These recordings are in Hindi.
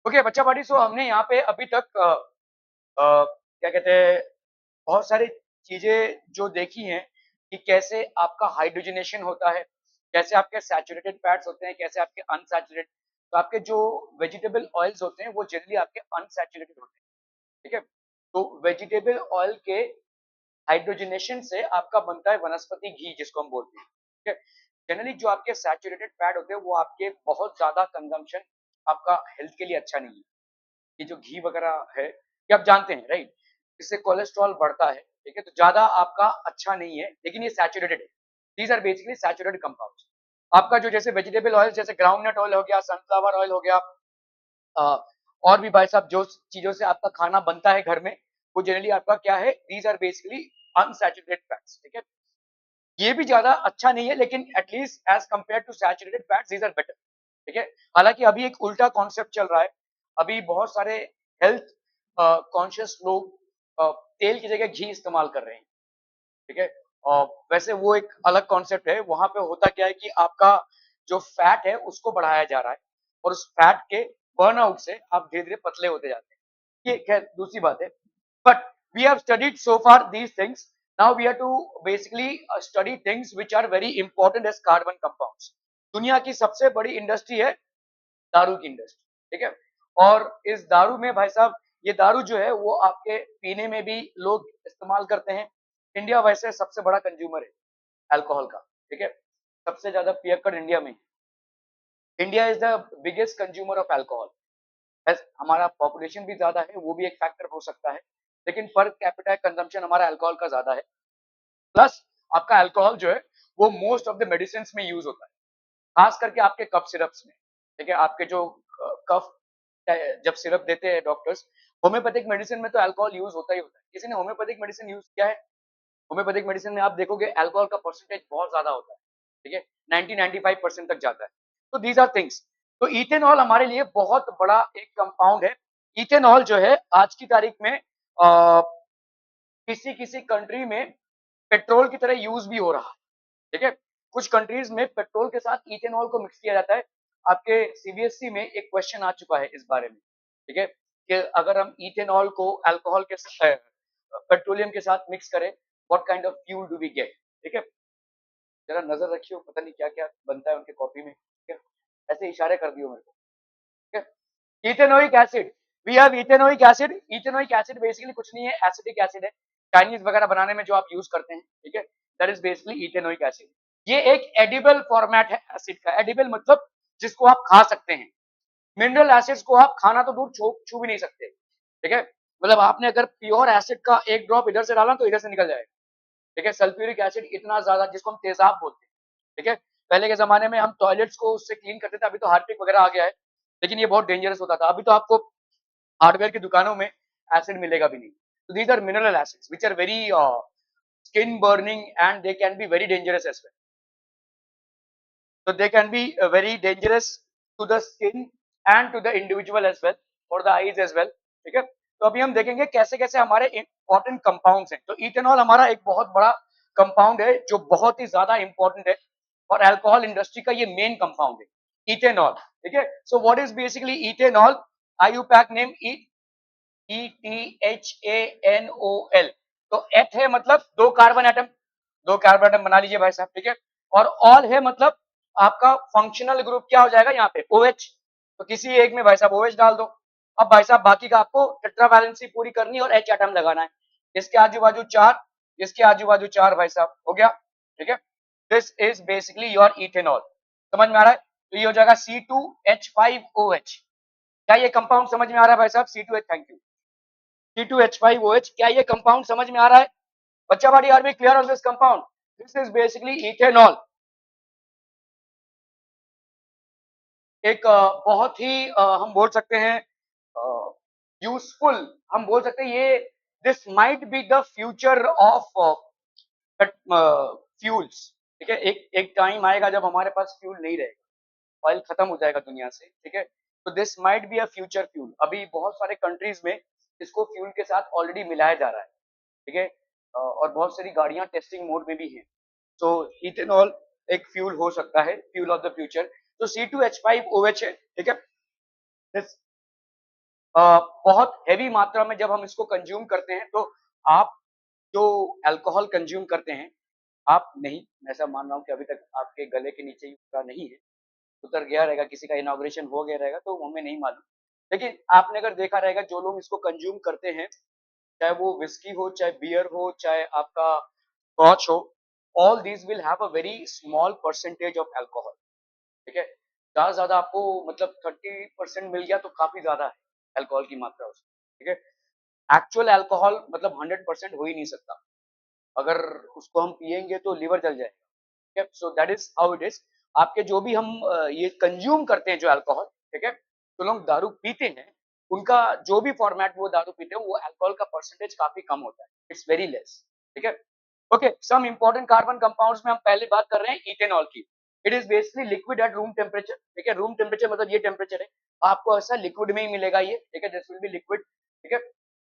ओके बच्चा पार्टी, सो हमने यहाँ पे अभी तक क्या कहते हैं, बहुत सारी चीजें जो देखी हैं कि कैसे आपका हाइड्रोजनेशन होता है, कैसे आपके सैचुरेटेड फैट्स होते हैं, कैसे आपके अनसैचुरेटेड। तो आपके जो वेजिटेबल ऑयल्स होते हैं वो जनरली आपके अनसैचुरेटेड होते हैं, ठीक है। तो वेजिटेबल ऑयल के हाइड्रोजनेशन से आपका बनता है वनस्पति घी, जिसको हम बोलते हैं, ठीक है। जनरली जो आपके सैचुरेटेड फैट होते हैं वो आपके बहुत ज्यादा कंजम्पशन आपका हेल्थ के लिए अच्छा नहीं है। ये जो घी वगैरह है ये आप जानते हैं, राइट, इससे कोलेस्ट्रॉल बढ़ता है, ठीक है। तो ज्यादा आपका अच्छा नहीं है, लेकिन ये सैचुरेटेड है। These are basically saturated compounds. आपका जो जैसे वेजिटेबल ऑयल, जैसे ग्राउंडनट ऑयल हो गया, सनफ्लावर ऑयल हो गया, और भी भाई साहब जो चीजों से आपका खाना बनता है घर में, वो जनरली आपका क्या है, these are basically unsaturated fats, ठीक है। ये भी ज्यादा अच्छा नहीं है, लेकिन at least as compare to saturated fats these are better, ठीक है। हालांकि अभी एक उल्टा कॉन्सेप्ट चल रहा है। अभी बहुत सारे हेल्थ कॉन्शियस लोग तेल की जगह घी इस्तेमाल कर रहे हैं, ठीक है। और वैसे वो एक अलग कॉन्सेप्ट है। वहां पे होता क्या है कि आपका जो फैट है उसको बढ़ाया जा रहा है, और उस फैट के बर्नआउट से आप धीरे धीरे पतले होते जाते हैं। ये खैर दूसरी बात है। But we have studied so far these things. Now we have to basically study things which are very important as carbon compounds. दुनिया की सबसे बड़ी इंडस्ट्री है दारू की इंडस्ट्री, ठीक है। और इस दारू में भाई साहब, ये दारू जो है वो आपके पीने में भी लोग इस्तेमाल करते हैं। इंडिया वैसे सबसे बड़ा कंज्यूमर है अल्कोहल का, ठीक है। सबसे ज्यादा पियक्कड़ इंडिया में। India is the biggest consumer of alcohol. हमारा पॉपुलेशन भी ज्यादा है, वो भी एक फैक्टर हो सकता है, लेकिन पर कैपिटा कंजम्पशन हमारा अल्कोहल का ज्यादा है। प्लस आपका अल्कोहल जो है वो मोस्ट ऑफ द मेडिसिन में यूज होता है, खास करके आपके कफ सिरप्स में, ठीक है। आपके जो कफ जब सिरप देते हैं डॉक्टर्स, होम्योपैथिक मेडिसिन में तो अल्कोहल यूज होता ही होता है। किसी ने होम्योपैथिक मेडिसिन यूज किया है? होम्योपैथिक मेडिसिन में आप देखोगे अल्कोहल का परसेंटेज बहुत ज्यादा होता है, ठीक है, 90-95% तक जाता है। तो दीज आर थिंग्स। तो इथेनॉल हमारे लिए बहुत बड़ा एक कंपाउंड है। इथेनॉल जो है आज की तारीख में किसी किसी कंट्री में पेट्रोल की तरह यूज भी हो रहा है, ठीक है। कुछ कंट्रीज में पेट्रोल के साथ इथेनॉल को मिक्स किया जाता है। आपके सीबीएसई में एक क्वेश्चन आ चुका है इस बारे में, ठीक है, कि अगर हम इथेनॉल को अल्कोहल के पेट्रोलियम के साथ मिक्स करें, what kind of fuel do we get, ठीक है। जरा नजर रखियो, पता नहीं क्या क्या बनता है उनके कॉपी में, ठीक है। ऐसे इशारे कर दियो मेरे को, ठीक है। Ethanoic acid, we have ethanoic acid. Ethanoic acid basically कुछ नहीं है, एसिडिक एसिड है। चाइनीज वगैरह बनाने में जो आप यूज करते हैं, ठीक है, that is basically ethanoic acid. ये एक एडिबल फॉर्मेट है एसिड का। एडिबल मतलब जिसको आप खा सकते हैं। मिनरल एसिड्स को आप खाना तो दूर छू भी नहीं सकते, ठीक है। मतलब आपने अगर प्योर एसिड का एक ड्रॉप इधर से डाला तो इधर से निकल जाएगा, ठीक है। सल्फ्यूरिक एसिड इतना ज्यादा, जिसको हम तेजाब बोलते हैं, ठीक है। पहले के जमाने में हम टॉयलेट्स को उससे क्लीन करते थे, अभी तो हार्पिक वगैरह आ गया है, लेकिन ये बहुत डेंजरस होता था। अभी तो आपको हार्डवेयर की दुकानों में एसिड मिलेगा भी नहीं। तो these are mineral acids which are very skin burning and they can be very dangerous as well. So they can be very dangerous to the skin and to the individual as well, for the eyes as well, ठीक है। तो अभी हम देखेंगे कैसे कैसे हमारे इंपॉर्टेंट कंपाउंड्स हैं। तो इथेनॉल हमारा एक बहुत बड़ा कंपाउंड है जो बहुत ही ज्यादा इंपॉर्टेंट है, और अल्कोहल इंडस्ट्री का ये मेन कंपाउंड है इथेनॉल, ठीक है। So what is basically ethanol? IUPAC name ETHANOL। तो एथ है मतलब दो कार्बन एटम, दो कार्बन एटम बना लीजिए भाई साहब, ठीक है। और ऑल है मतलब आपका फंक्शनल ग्रुप क्या हो जाएगा यहाँ पे, OH। तो किसी एक में भाई साहब OH डाल दो। अब भाई साहब बाकी का आपको टेट्रा वैलेंसी पूरी करनी है और H एटम लगाना है। इसके आजू बाजू चार, इसके आजू बाजू चार, भाई साहब हो गया, ठीक है। This is basically your ethanol. समझ में आ रहा है? तो ये हो जाएगा C2H5OH। क्या ये कंपाउंड समझ में आ रहा है भाई साहब? C2H, thank you. C2H5OH, क्या ये कंपाउंड समझ में आ रहा है बच्चा? बाड़ी, are we clear on this compound? This is basically ethanol. एक बहुत ही हम बोल सकते हैं यूजफुल, हम बोल सकते हैं ये, this might be the future of fuels, ठीक है। एक एक टाइम आएगा जब हमारे पास फ्यूल नहीं रहेगा, ऑयल खत्म हो जाएगा दुनिया से, ठीक है। तो this might be a future fuel. अभी बहुत सारे कंट्रीज में इसको फ्यूल के साथ ऑलरेडी मिलाया जा रहा है, ठीक है। और बहुत सारी गाड़ियां टेस्टिंग मोड में भी हैं। तो इथेनॉल एक फ्यूल हो सकता है, फ्यूल ऑफ द फ्यूचर। तो C2H5OH है, ठीक है। बहुत हेवी मात्रा में जब हम इसको कंज्यूम करते हैं तो आप जो अल्कोहल कंज्यूम करते हैं, आप नहीं, मैं ऐसा मान रहा हूँ कि अभी तक आपके गले के नीचे ही उतरा नहीं है, उतर गया रहेगा, किसी का इनॉग्रेशन हो गया रहेगा तो हमें नहीं मालूम। लेकिन आपने अगर देखा रहेगा जो लोग इसको कंज्यूम करते हैं, चाहे वो विस्की हो, चाहे बियर हो, चाहे आपका स्कॉच हो, all these will have a very small percentage of alcohol. ठीक है, ज्यादा से ज्यादा आपको मतलब 30% मिल गया तो काफी ज्यादा है अल्कोहल की मात्रा उसमें। ठीक है, एक्चुअल अल्कोहल मतलब 100% हो ही नहीं सकता, अगर उसको हम पियेंगे तो लिवर जल जाएगा। ठीक है, so that is how it is. आपके जो भी हम ये कंज्यूम करते हैं जो अल्कोहल, ठीक है, जो लोग दारू पीते हैं, उनका जो भी फॉर्मेट वो दारू पीते हैं वो अल्कोहल का परसेंटेज काफी कम होता है, इट्स वेरी लेस। ठीक है, okay, some important carbon compounds में हम पहले बात कर रहे हैं इथेनॉल की। It is basically liquid at room temperature. ठीक है, रूम टेम्परेचर मतलब ये टेम्परेचर है, आपको ऐसा लिक्विड में ही मिलेगा ये। ठीक है, दिस विल बी लिक्विड। ठीक है,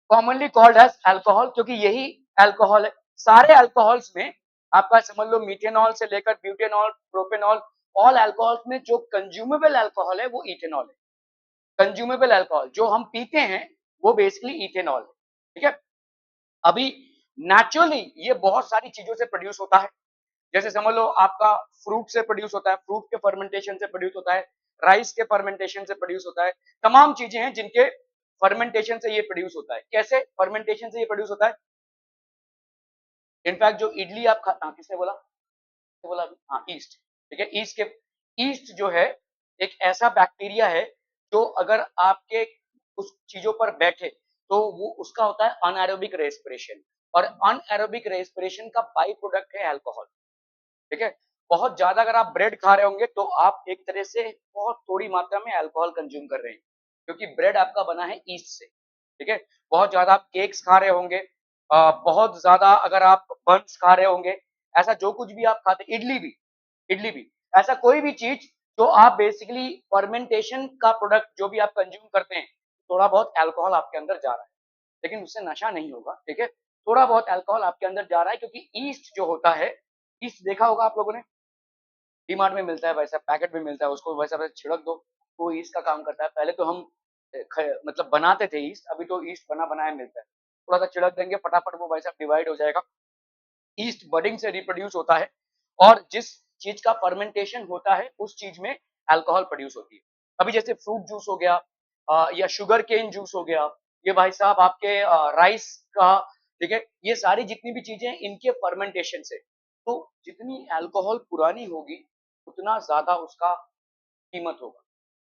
कॉमनली कॉल्ड एज अल्कोहल, क्योंकि यही अल्कोहल है। सारे अल्कोहल्स में आपका समझ लो मिथेनॉल से लेकर ब्यूटेनॉल, प्रोपेनॉल, ऑल अल्कोहल्स में जो कंज्यूमेबल अल्कोहल है वो इथेनॉल है। कंज्यूमेबल अल्कोहल जो हम पीते हैं वो बेसिकली इथेनॉल है। ठीक है, अभी नेचुरली ये बहुत सारी चीजों से प्रोड्यूस होता है, जैसे समझ लो आपका फ्रूट से प्रोड्यूस होता है, फ्रूट के फर्मेंटेशन से प्रोड्यूस होता है, राइस के फर्मेंटेशन से प्रोड्यूस होता है, तमाम चीजें हैं जिनके फर्मेंटेशन से ये प्रोड्यूस होता है। कैसे फर्मेंटेशन से ये प्रोड्यूस होता है? इनफैक्ट जो इडली आप किसने बोला, किसने बोला अभी? हाँ, ईस्ट। ठीक है, ईस्ट जो है एक ऐसा बैक्टीरिया है जो अगर आपके उस चीजों पर बैठे तो वो उसका होता है अनएरोबिक रेस्पिरेशन, और अनएरोबिक रेस्पिरेशन का बाई प्रोडक्ट है अल्कोहल। ठीक है, बहुत ज्यादा अगर आप ब्रेड खा रहे होंगे तो आप एक तरह से बहुत थोड़ी मात्रा में अल्कोहल कंज्यूम कर रहे हैं, क्योंकि ब्रेड आपका बना है ईस्ट से। ठीक है, बहुत ज्यादा आप केक्स खा रहे होंगे, बहुत ज्यादा अगर आप बन्स खा रहे होंगे, ऐसा जो कुछ भी आप खाते, इडली भी ऐसा कोई भी चीज जो आप बेसिकली फर्मेंटेशन का प्रोडक्ट जो भी आप कंज्यूम करते हैं, थोड़ा बहुत अल्कोहल आपके अंदर जा रहा है, लेकिन उससे नशा नहीं होगा। ठीक है, थोड़ा बहुत अल्कोहल आपके अंदर जा रहा है, क्योंकि ईस्ट जो होता है, ईस्ट देखा होगा आप लोगों ने, डीमार्ट में मिलता है, वैसा पैकेट में मिलता है, उसको वैसा वैसा छिड़क दो, वो ईस्ट का काम करता है। पहले तो हम मतलब बनाते थे ईस्ट, अभी तो ईस्ट बना बनाया मिलता है, थोड़ा सा छिड़क देंगे फटाफट वो वैसा डिवाइड हो जाएगा। ईस्ट बडिंग से रिप्रोड्यूस होता है, और जिस चीज का फर्मेंटेशन होता है उस चीज में अल्कोहल प्रोड्यूस होती है। अभी जैसे फ्रूट जूस हो गया, या शुगर केन जूस हो गया, ये भाई साहब आपके राइस का। ठीक है, ये सारी जितनी भी चीजें इनके फर्मेंटेशन से, तो जितनी अल्कोहल पुरानी होगी उतना ज्यादा उसका कीमत होगा।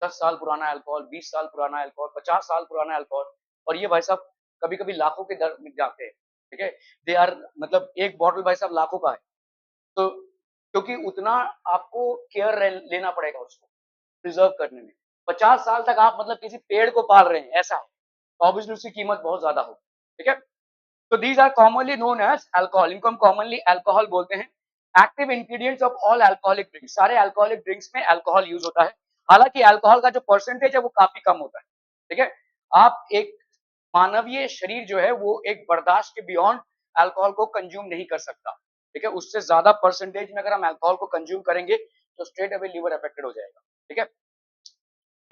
10 साल पुराना अल्कोहल, 20 साल पुराना अल्कोहल, 50 साल पुराना अल्कोहल, और ये भाई साहब कभी कभी लाखों के दर में जाते हैं। ठीक है, दे आर मतलब एक बॉटल भाई साहब लाखों का है, तो क्योंकि उतना आपको केयर लेना पड़ेगा उसको प्रिजर्व करने में। 50 साल तक आप मतलब किसी पेड़ को पाल रहे हैं, ऐसा है, तो ऑब्वियसली उसकी कीमत बहुत ज्यादा होगी। ठीक है, तो these are commonly known as alcohol, इनको हम कॉमनली अल्कोहल बोलते हैं। Active ingredients of all alcoholic drinks, सारे अल्कोहलिक ड्रिंक्स में अल्कोहल यूज होता है, हालांकि अल्कोहल का जो परसेंटेज है वो काफी कम होता है। ठीक है, आप एक मानवीय शरीर जो है वो एक बर्दाश्त के बियॉन्ड अल्कोहल को कंज्यूम नहीं कर सकता। ठीक है, उससे ज्यादा परसेंटेज में अगर हम अल्कोहल को कंज्यूम करेंगे तो स्ट्रेट अवे लिवर अफेक्टेड हो जाएगा। ठीक है,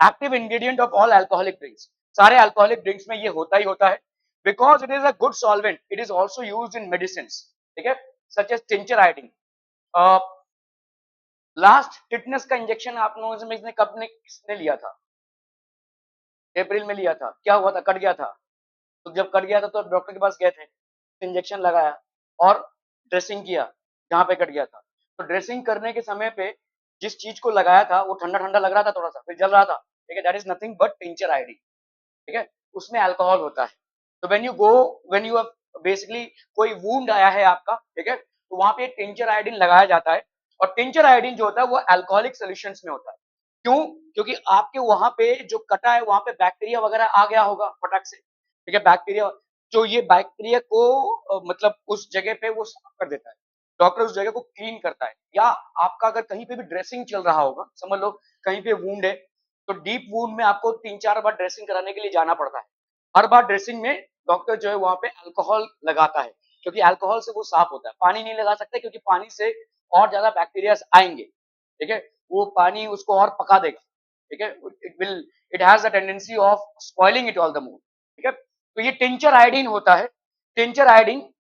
active ingredient of all alcoholic drinks, सारे अल्कोहलिक ड्रिंक्स में ये होता ही होता है, because it is a good solvent, it is also use in medicine. ठीक है, such as tincture iodine. Last tetanus का इंजेक्शन आप लोगों में कब ने किसने लिया था? अप्रैल में लिया था, क्या हुआ था? कट गया था। तो जब कट गया था तो डॉक्टर के पास गए थे, इंजेक्शन लगाया और ड्रेसिंग किया जहां पे कट गया था। तो ड्रेसिंग करने के समय पे जिस चीज को लगाया था वो ठंडा ठंडा लग रहा था, थोड़ा सा फिर जल रहा था। ठीक है, that is nothing but tincture iodine. ठीक है, उसमें अल्कोहल होता है। तो व्हेन यू बेसिकली कोई वूंड आया है आपका, ठीक है, तो वहां पे टिंचर आयोडीन लगाया जाता है, और टिंचर आयोडीन जो होता है वो अल्कोहलिक सॉल्यूशंस में होता है। क्यों? क्योंकि आपके वहां पे जो कटा है वहां पे बैक्टीरिया वगैरह आ गया होगा फटक से। ठीक है, बैक्टीरिया, जो ये बैक्टीरिया को मतलब उस जगह पे वो साफ कर देता है, डॉक्टर उस जगह को क्लीन करता है। या आपका अगर कहीं पे भी ड्रेसिंग चल रहा होगा, समझ लो कहीं पे वूंड है, तो डीप वूंड में आपको 3-4 बार ड्रेसिंग कराने के लिए जाना पड़ता है। हर बार ड्रेसिंग में डॉक्टर जो है वहां पे अल्कोहल लगाता है, क्योंकि अल्कोहल से वो साफ होता है। पानी नहीं लगा सकते, क्योंकि पानी से और ज्यादा बैक्टीरिया आएंगे। ठीक है, वो पानी उसको और पका देगा। ठीक है, it has the tendency of spoiling it all the more, ठीक है। तो ये टिंचर आयोडीन होता है, टिंचर आयोडीन,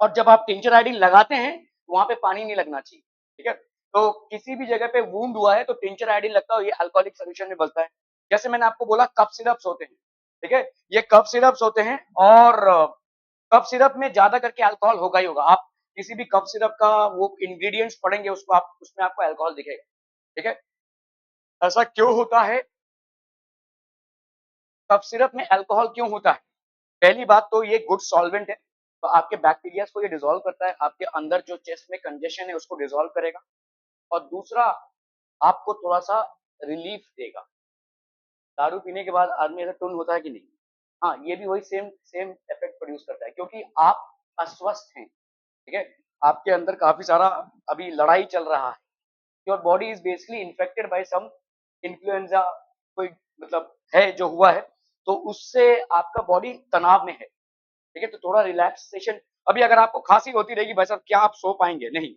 और जब आप टिंचर आयोडीन लगाते हैं वहां पे पानी नहीं लगना चाहिए, ठीक है। तो किसी भी जगह पे वूंड हुआ है तो टिंचर आयोडीन लगता है, ये अल्कोहलिक सोल्यूशन में बनता है। जैसे मैंने आपको बोला कफ सिरप्स होते हैं, ठीक है, ये कफ सिरप्स होते हैं, और कफ सिरप में ज्यादा करके अल्कोहल होगा ही होगा। आप किसी भी कफ सिरप का वो इंग्रेडिएंट्स पढ़ेंगे उसको, आप उसमें आपको अल्कोहल दिखेगा, ठीक है। ऐसा क्यों होता है, कफ सिरप में अल्कोहल क्यों होता है? पहली बात तो ये गुड सॉल्वेंट है, तो आपके बैक्टीरिया को ये डिसॉल्व करता है, आपके अंदर जो चेस्ट में कंजेशन है उसको डिसॉल्व करेगा। और दूसरा, आपको थोड़ा सा रिलीफ देगा। दारू पीने के बाद आदमी ऐसा टुन होता है कि नहीं, हाँ, ये भी वही सेम सेम इफेक्ट प्रोड्यूस करता है, क्योंकि आप अस्वस्थ हैं, ठीक है। आपके अंदर काफी सारा अभी लड़ाई चल रहा है, your body is basically infected by some influenza, कोई मतलब है जो हुआ है, तो उससे आपका बॉडी तनाव में है, ठीक है। तो थोड़ा रिलैक्सेशन, अभी अगर आपको खांसी होती रहेगी भाई साहब, क्या आप सो पाएंगे? नहीं,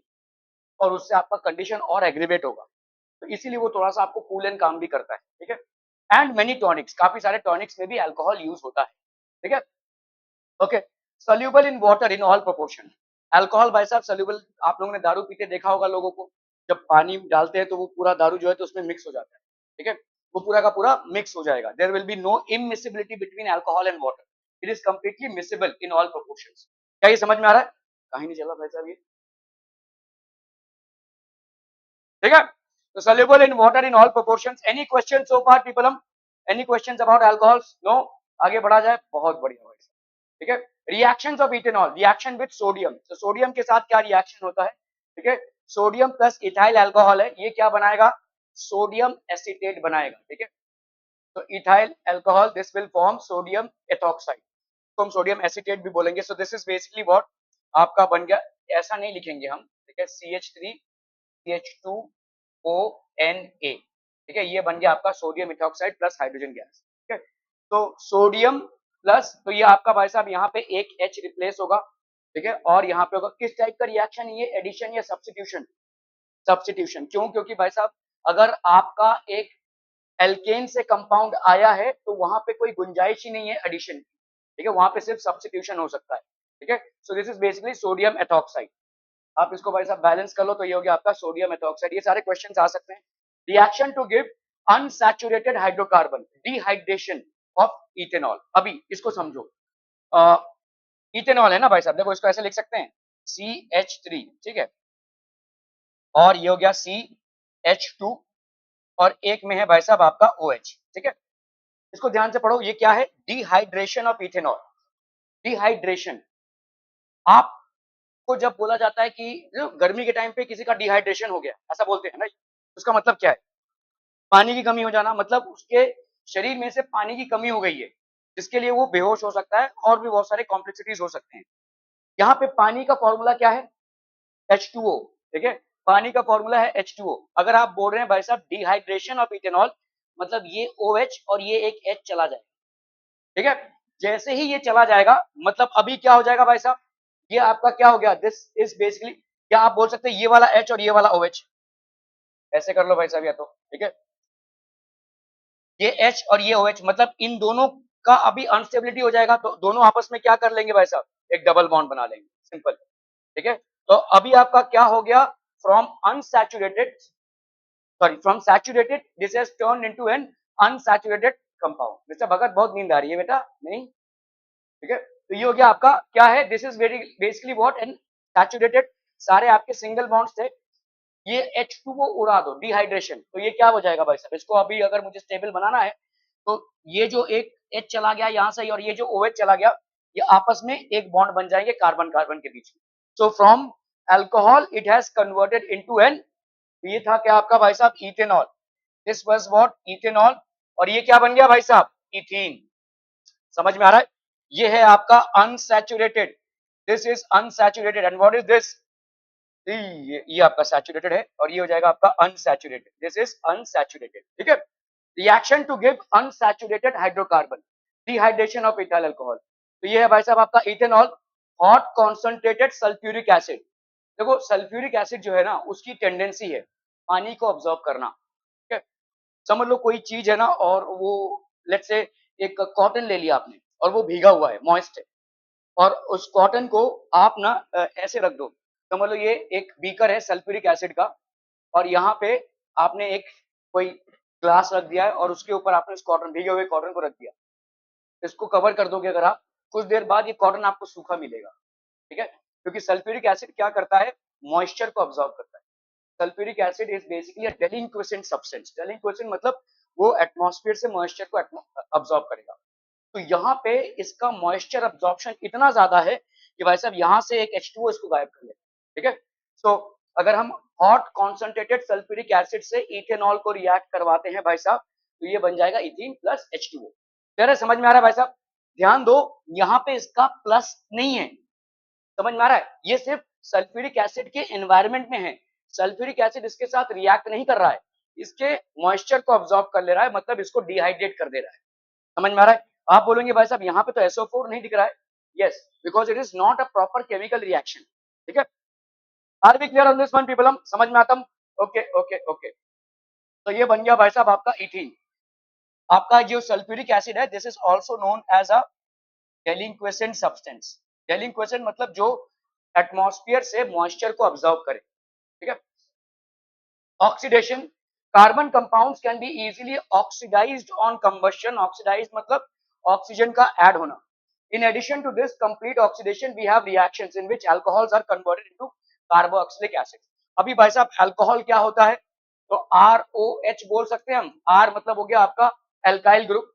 और उससे आपका कंडीशन और एग्रीवेट होगा। तो इसीलिए वो थोड़ा सा आपको कूल एंड काम भी करता है, ठीक है। एंड मेनी टॉनिक्स, काफी सारे टॉनिक्स में भी अल्कोहल यूज होता है, ठीक है। Okay, soluble in water in all proportion, alcohol भाई साहब सोल्यूबल, आप लोगों ने दारू पीते देखा होगा लोगों को, जब पानी डालते हैं तो वो पूरा दारू जो है तो उसमें मिक्स हो जाता है, ठीक है, वो पूरा का पूरा मिक्स हो जाएगा। There will be no immiscibility between alcohol and water, it is completely miscible in all proportions. क्या ये समझ में आ रहा है? कहीं नहीं चला भाई साहब ये, ठीक है। तो soluble in water in all proportions. Any questions so far people? Any questions about alcohols? No? आगे बढ़ा जाए, बहुत बढ़िया भाई, ठीक है। Reactions of ethanol, reaction with sodium, तो सोडियम के साथ क्या रिएक्शन होता है, ठीक है। सोडियम प्लस इथाइल अल्कोहल है, ये क्या बनाएगा? सोडियम एसीटेट बनाएगा, ठीक है। तो ethyl alcohol, this will form sodium ethoxide, तो हम सोडियम एसीटेट भी बोलेंगे। So this is basically what आपका बन गया, ऐसा नहीं लिखेंगे हम, ठीक है, CH3 CH2ONA, ठीक है, ये बन गया आपका sodium ethoxide plus hydrogen gas, ठीक है। तो सोडियम प्लस, तो ये आपका भाई साहब यहाँ पे एक H रिप्लेस होगा, ठीक है, और यहाँ पे होगा किस टाइप का रिएक्शन, ये एडिशन या सब्स्टिट्यूशन? सब्स्टिट्यूशन, क्यों? क्योंकि भाई साहब अगर आपका एक एल्केन से कंपाउंड आया है तो वहां पे कोई गुंजाइश ही नहीं है एडिशन की, ठीक है, वहां पे सिर्फ सब्स्टिट्यूशन हो सकता है, ठीक है। So this is basically sodium ethoxide, आप इसको भाई साहब बैलेंस कर लो तो ये हो गया आपका सोडियम एथॉक्साइड। ये सारे क्वेश्चंस आ सकते हैं। Reaction to give unsaturated hydrocarbon, dehydration of ethanol. अभी इसको समझो, इथेनॉल है ना भाई साहब, देखो इसको ऐसे लिख सकते हैं CH3, ठीक है, और ये हो गया CH2, और एक में है भाई साहब आपका OH, ठीक है। इसको ध्यान से पढ़ो, ये क्या है? Dehydration of ethanol. डिहाइड्रेशन, आपको जब बोला जाता है कि गर्मी के टाइम पे किसी का डिहाइड्रेशन हो गया, ऐसा बोलते हैं ना, उसका मतलब क्या है? पानी की कमी हो जाना, मतलब उसके शरीर में से पानी की कमी हो गई है, जिसके लिए वो बेहोश हो सकता है, और भी बहुत सारे कॉम्प्लेक्सिटीज हो सकते हैं। यहाँ पे पानी का फॉर्मूला क्या है? H2O, ठीक है, पानी का फॉर्मूला है H2O। अगर आप बोल रहे हैं भाई साहब डिहाइड्रेशन ऑफ इथेनॉल, मतलब ये OH और ये एक H चला जाएगा, ठीक है। जैसे ही ये चला जाएगा, मतलब अभी क्या हो जाएगा भाई साहब, ये आपका क्या हो गया? दिस इज बेसिकली, क्या आप बोल सकते हैं ये वाला H और ये वाला OH, ऐसे कर लो भाई साहब या तो, ठीक है, ये H और ये OH, मतलब इन दोनों का अभी अनस्टेबिलिटी हो जाएगा, तो दोनों आपस में क्या कर लेंगे भाई साहब? एक डबल बॉन्ड बना लेंगे, सिंपल, ठीक है। तो अभी आपका क्या हो गया? From unsaturated, sorry, from saturated this has turned into an unsaturated compound. Mister Bhagat बहुत नींद आ रही है बेटा, नहीं, ठीक है। तो ये हो गया आपका क्या है? This is very basically what, an saturated, सारे आपके सिंगल बॉन्ड्स थे, ये H2O उड़ा दो, डिहाइड्रेशन, तो ये क्या हो जाएगा भाई साहब? इसको अभी अगर मुझे स्टेबल बनाना है तो ये जो एक H चला गया यहां से और ये जो OH चला गया, ये आपस में एक बॉन्ड बन जाएंगे कार्बन कार्बन के बीच में। So from alcohol it has converted into an, ये था क्या आपका भाई साहब? Ethanol, this was what, ethanol, और ये क्या बन गया भाई साहब? इथीन। समझ में आ रहा है? ये है आपका unsaturated, this is unsaturated, and what is this? ये आपका सैचुरेटेड है, और ये हो जाएगा आपका अनसैचुरेटेड, दिस इज अनसैचुरेटेड, ठीक है। Reaction to give unsaturated hydrocarbon, dehydration of ethyl alcohol, तो ये है भाई साहब आपका ethanol. Hot concentrated sulphuric acid, देखो सल्फ्यूरिक एसिड जो है ना, उसकी टेंडेंसी है पानी को ऑब्जॉर्व करना, ठीक है। समझ लो कोई चीज है ना, और वो लेट्स से एक कॉटन ले लिया आपने और वो भीगा हुआ है, मॉइस्ट है, और उस कॉटन को आप ना ऐसे रख दो। समझ लो ये एक बीकर है सल्फ्यूरिक एसिड का, और यहाँ पे आपने एक कोई ग्लास रख दिया है और उसके ऊपर आपने इस कॉटन, भीगे हुए कॉटन को रख दिया। इसको कवर कर दोगे अगर आप, कुछ देर बाद ये कॉटन आपको सूखा मिलेगा, ठीक है, क्योंकि सल्फ्यूरिक एसिड क्या करता है, मॉइस्चर को ऑब्जॉर्व करता है। Sulphuric acid is basically a deliquescent substance. Deliquescent मतलब वो एटमॉस्फेयर से मॉइस्चर को ऑब्जॉर्व करेगा। तो यहाँ पे इसका मॉइस्चर अब्जॉर्प्शन इतना ज्यादा है कि भाई साहब यहाँ से एक H2O इसको गायब कर लेगा, ठीक है। सो अगर हम हॉट कॉन्सेंट्रेटेड सल्फ्यूरिक एसिड से इथेनॉल को रिएक्ट करवाते हैं भाई साहब, तो ये बन जाएगा इथीन प्लस H2O। तेरे समझ में आ रहा है भाई साहब? ध्यान दो, यहाँ पे इसका प्लस नहीं है, समझ में आ रहा है? ये सिर्फ सल्फ्यूरिक एसिड के एनवायरमेंट में है। सल्फ्यूरिक एसिड इसके साथ रिएक्ट नहीं कर रहा है, इसके मॉइस्चर को ऑब्जॉर्ब कर ले रहा है, मतलब इसको डिहाइड्रेट कर दे रहा है। समझ में आ रहा है? आप बोलेंगे भाई साहब यहाँ पे तो SO4 नहीं दिख रहा है। Yes, because it is not a proper chemical reaction, ठीक है। Are we clear on this one people? हम समझ में आता? Okay okay okay. तो ये बन गया भाई साहब आपका इथीन। आपका जो सल्फ्यूरिक एसिड है, this is also known as a deliquescent substance. Deliquescent मतलब जो एटमॉस्फेयर से मॉइस्चर को ऑब्जर्व करे, ठीक है। Oxidation, carbon compounds can be easily oxidised on combustion. Oxidised मतलब ऑक्सीजन का ऐड होना। In addition to this complete oxidation, we have reactions in which alcohols are converted into carboxylic acid. अभी भाई साहब अल्कोहल क्या होता है? तो ROH बोल सकते हैं हम। R मतलब हो गया आपका एल्काइल ग्रुप।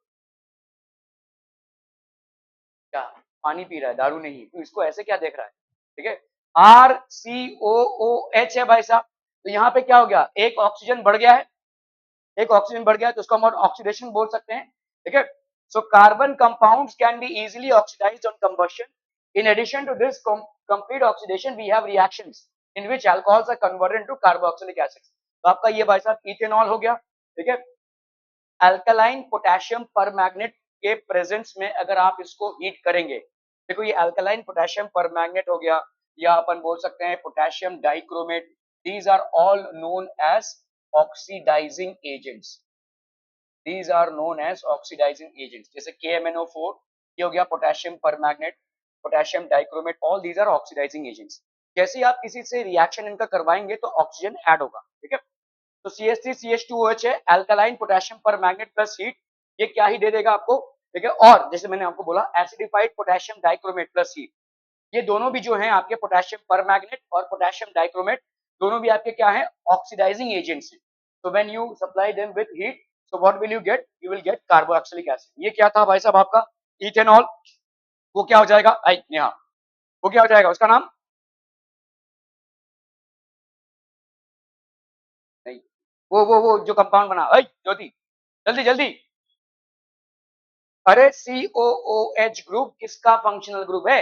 क्या पानी पी रहा है, दारू नहीं, तो इसको ऐसे क्या देख रहा है, ठीक है। RCOOH है भाई साहब। तो यहाँ पे क्या हो गया, एक ऑक्सीजन बढ़ गया है, एक ऑक्सीजन बढ़ गया है, तो उसको हम ऑक्सीडेशन बोल सकते हैं, ठीक है। So carbon compounds can be easily oxidized on combustion. In addition to this complete oxidation, we have reactions in which alcohols are converted into carboxylic acids. तो आपका ये भाई साहब इथेनॉल हो गया, ठीक है। अल्कलाइन पोटेशियम परमैग्नेट के प्रेजेंस में अगर आप इसको हीट करेंगे, देखो ये अल्कलाइन पोटेशियम परमैग्नेट हो गया, या अपन बोल सकते हैं potassium dichromate, these are all known as oxidising agents. These are known as oxidizing agents. जैसे KMnO4 ये हो गया potassium permanganate, potassium dichromate, all these are oxidising agents. जैसे आप किसी से रिएक्शन इनका करवाएंगे तो ऑक्सीजन ऐड होगा, ठीक है। तो CH3CH2OH है, अल्कलाइन पोटेशियम परमैग्नेट प्लस हीट, ये क्या ही दे देगा आपको, ठीक है। और जैसे मैंने आपको बोला acidified potassium dichromate plus heat, ये दोनों भी जो हैं आपके पोटेशियम परमैग्नेट और पोटेशियम डाइक्रोमेट, दोनों भी आपके क्या हैं, ऑक्सीडाइजिंग एजेंट्स हैं। So when you supply them with heat, so what will you get? You will get carboxylic acid. ये क्या था भाई साहब आपका इथेनॉल। वो क्या हो जाएगा, यहाँ वो क्या हो जाएगा, उसका नाम नहीं, वो जो कंपाउंड बना, ज्योति जल्दी जल्दी। अरे COOH ग्रुप किसका फंक्शनल ग्रुप है?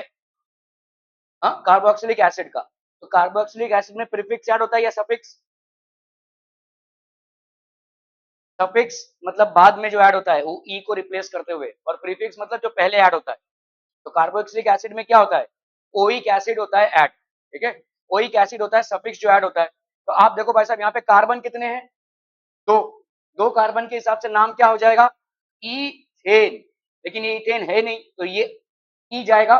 हाँ, कार्बोक्सिलिक एसिड का। तो कार्बोक्सिलिक एसिड में प्रीफिक्स ऐड होता है या सफिक्स? सफिक्स मतलब बाद में जो ऐड होता है वो ई को रिप्लेस करते हुए, और प्रीफिक्स मतलब जो पहले ऐड होता है। तो कार्बोक्सिलिक एसिड में क्या होता है, ओइक एसिड होता है ऐड, ठीक है। ओइक एसिड होता है सफिक्स जो ऐड होता है। तो आप देखो भाई साहब यहाँ पे कार्बन कितने हैं, दो। दो कार्बन के हिसाब से नाम क्या हो जाएगा, ईथेन। लेकिन ये इथेन है नहीं, तो ये ई जाएगा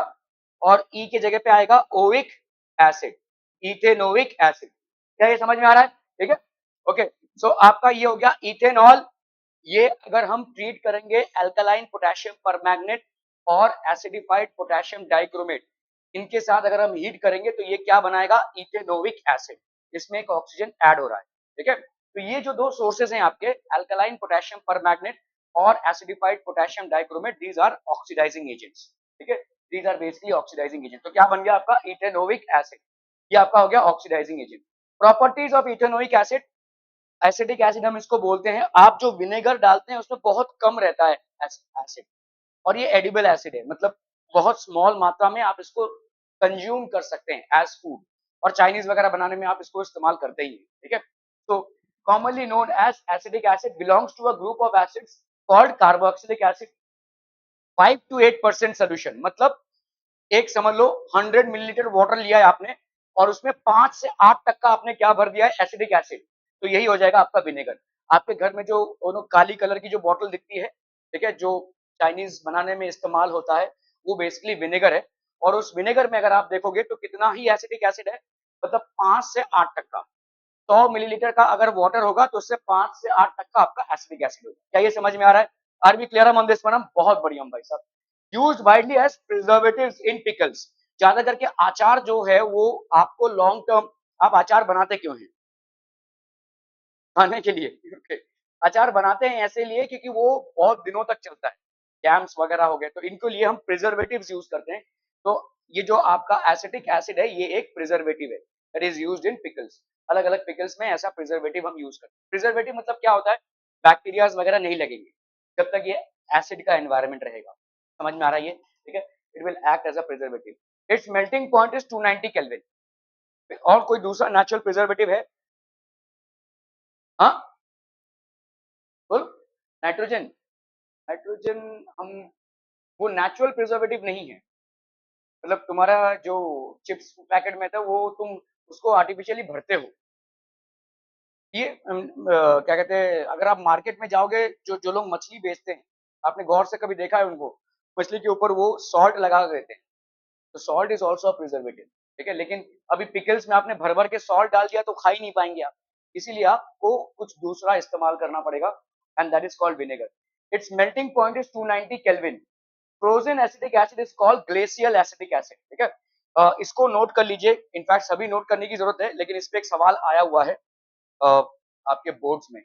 और ई के जगह पे आएगा ओइक एसिड, इथेनोइक एसिड। क्या ये समझ में आ रहा है, ठीक है। ओके, सो आपका ये हो गया इथेनॉल। ये अगर हम ट्रीट करेंगे अल्कलाइन पोटेशियम परमैग्नेट और एसिडिफाइड पोटेशियम डाइक्रोमेट, इनके साथ अगर हम हीट करेंगे तो ये क्या बनाएगा, इथेनोइक एसिड। इसमें एक ऑक्सीजन ऐड हो रहा है, ठीक है। तो ये जो दो सोर्सेज हैं आपके, अल्कलाइन पोटेशियम परमैग्नेट और acidified potassium dichromate, these are oxidising agents, ठीक है। These are basically oxidising agent. तो क्या बन गया आपका इथेनोइक एसिड, ये आपका हो गया oxidising agent. Properties of ethanoic acid, acidic acid हम इसको बोलते हैं। आप जो विनेगर डालते हैं उसमें बहुत कम रहता है एसिड, और ये एडिबल एसिड है, मतलब बहुत स्मॉल मात्रा में आप इसको कंज्यूम कर सकते हैं एज फूड, और चाइनीज वगैरह बनाने में आप इसको इस्तेमाल करते ही हैं, ठीक है। तो commonly known as acidic acid belongs to a group of acids called carboxylic acid. 5 to 8% solution, मतलब एक समझ लो 100 मिलीलीटर वाटर लिया है आपने, और उसमें 5 से 8 तक का आपने क्या भर दिया है, एसिडिक एसिड, तो यही हो जाएगा आपका विनेगर। आपके घर में जो दोनों काली कलर की जो बॉटल दिखती है, ठीक है, जो चाइनीज बनाने में इस्तेमाल होता है, वो बेसिकली विनेगर है। और उस विनेगर में अगर आप देखोगे तो कितना ही एसिटिक एसिड है, मतलब 5 से 8 टक्का। 100 मिलीलीटर का अगर वाटर होगा तो उससे 5 से 8 टक्का आपका एसिडिक एसिड होगा। क्या ये समझ में आ रहा है? Are be clear on this one? बहुत बढ़िया भाई साहब। Used widely as preservatives in pickles. ज्यादा करके अचार जो है वो आपको लॉन्ग टर्म, आप अचार बनाते क्यों हैं? खाने के लिए। okay। अचार बनाते हैं ऐसे लिए क्योंकि वो बहुत दिनों तक चलता है, जैम्स वगैरह हो गए, तो इनको लिए हम प्रिजर्वेटिव्स यूज करते हैं। तो ये जो आपका एसिटिक एसिड है ये एक प्रिजर्वेटिव है, that is used in pickles. अलग अलग पिकल्स में ऐसा प्रिजर्वेटिव हम यूज करते हैं। प्रिजर्वेटिव मतलब क्या होता है? बैक्टीरियाज वगैरह नहीं लगेंगे जब तक ये एसिड का एनवायरमेंट रहेगा। समझ में आ रहा है ये? ठीक है, it will act as a preservative. Its melting point is 290 kelvin. और कोई दूसरा नेचुरल प्रिजर्वेटिव है? हाँ, बोल। नाइट्रोजन। नाइट्रोजन हम, वो नेचुरल प्रिजर्वेटिव नहीं है। मतलब तुम्हारा जो चिप्स पैकेट में था वो तुम उसको आर्टिफिशियली भरते हो। ये क्या कहते हैं, अगर आप मार्केट में जाओगे, जो जो लोग मछली बेचते हैं, आपने गौर से कभी देखा है उनको? मछली के ऊपर वो सॉल्ट लगा देते हैं। तो सॉल्ट इज ऑल्सो प्रिजर्वेटिव। ठीक है, लेकिन अभी पिकल्स में आपने भर भर के सॉल्ट डाल दिया तो खा ही नहीं पाएंगे आप। इसीलिए आपको कुछ दूसरा इस्तेमाल करना पड़ेगा, and that is called vinegar. It's melting point is 290 kelvin. Frozen acetic acid is called glacial acetic acid. ठीक है, इसको नोट कर लीजिए। इनफैक्ट सभी नोट करने की जरूरत है, लेकिन इस पे एक सवाल आया हुआ है आपके बोर्ड्स में।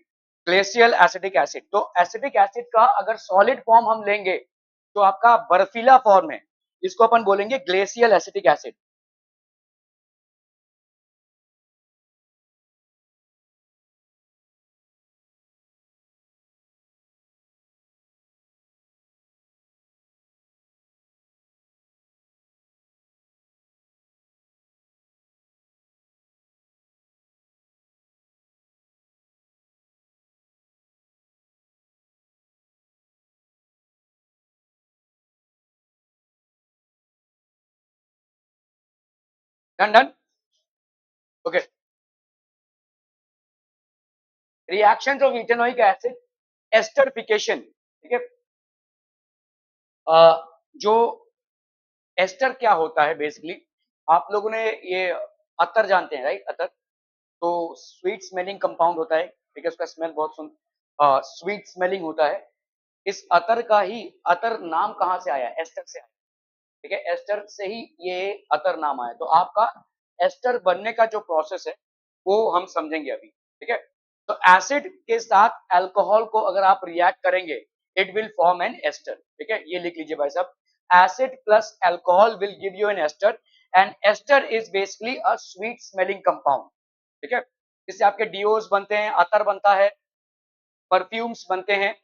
ग्लेशियल एसिटिक एसिड, तो एसिटिक एसिड का अगर सॉलिड फॉर्म हम लेंगे तो आपका बर्फीला फॉर्म है, इसको अपन बोलेंगे glacial acetic acid. Done done. Okay, reaction of ethanoic acid, esterification. ठीक है, जो एस्टर क्या होता है बेसिकली, आप लोगों ने ये अतर जानते हैं राइट? अतर तो स्वीट स्मेलिंग कंपाउंड होता है। ठीक है, उसका स्मेल बहुत स्वीट स्मेलिंग होता है। इस अतर का ही, अतर नाम कहाँ से आया? एस्टर से आया। ठीक है, एस्टर से ही ये अतर नाम आया। तो आपका एस्टर बनने का जो प्रोसेस है वो हम समझेंगे अभी। ठीक है, तो एसिड के साथ अल्कोहल को अगर आप रिएक्ट करेंगे, it will form an ester. ठीक है, ये लिख लीजिए भाई साहब, acid plus alcohol will give you an ester, and ester is basically a sweet smelling compound. ठीक है, इससे आपके डीओज बनते हैं, अतर बनता है, परफ्यूम्स बनते हैं।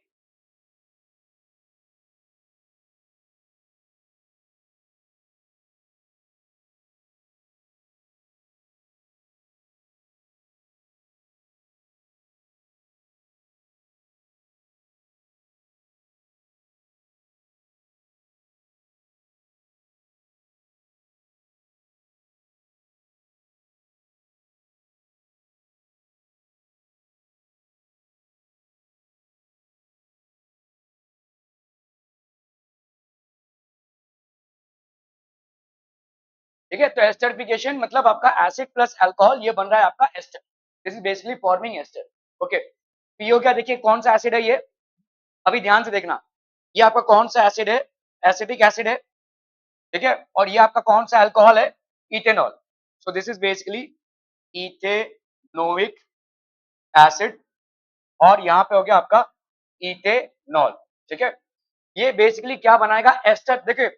ठीक है, तो एस्टरिफिकेशन मतलब आपका एसिड प्लस अल्कोहल ये बन रहा है आपका ester. This is basically forming ester. Okay, पीओ क्या, देखिए कौन सा एसिड है ये, अभी ध्यान से देखना। ये आपका कौन सा एसिड है? एसिटिक एसिड है। ठीक है, और ये आपका कौन सा अल्कोहल है? Ethanol. So this is basically ethanoic acid, और यहाँ पे हो गया आपका इथेनॉल। ठीक है, ये बेसिकली क्या बनाएगा? एस्टर। देखिए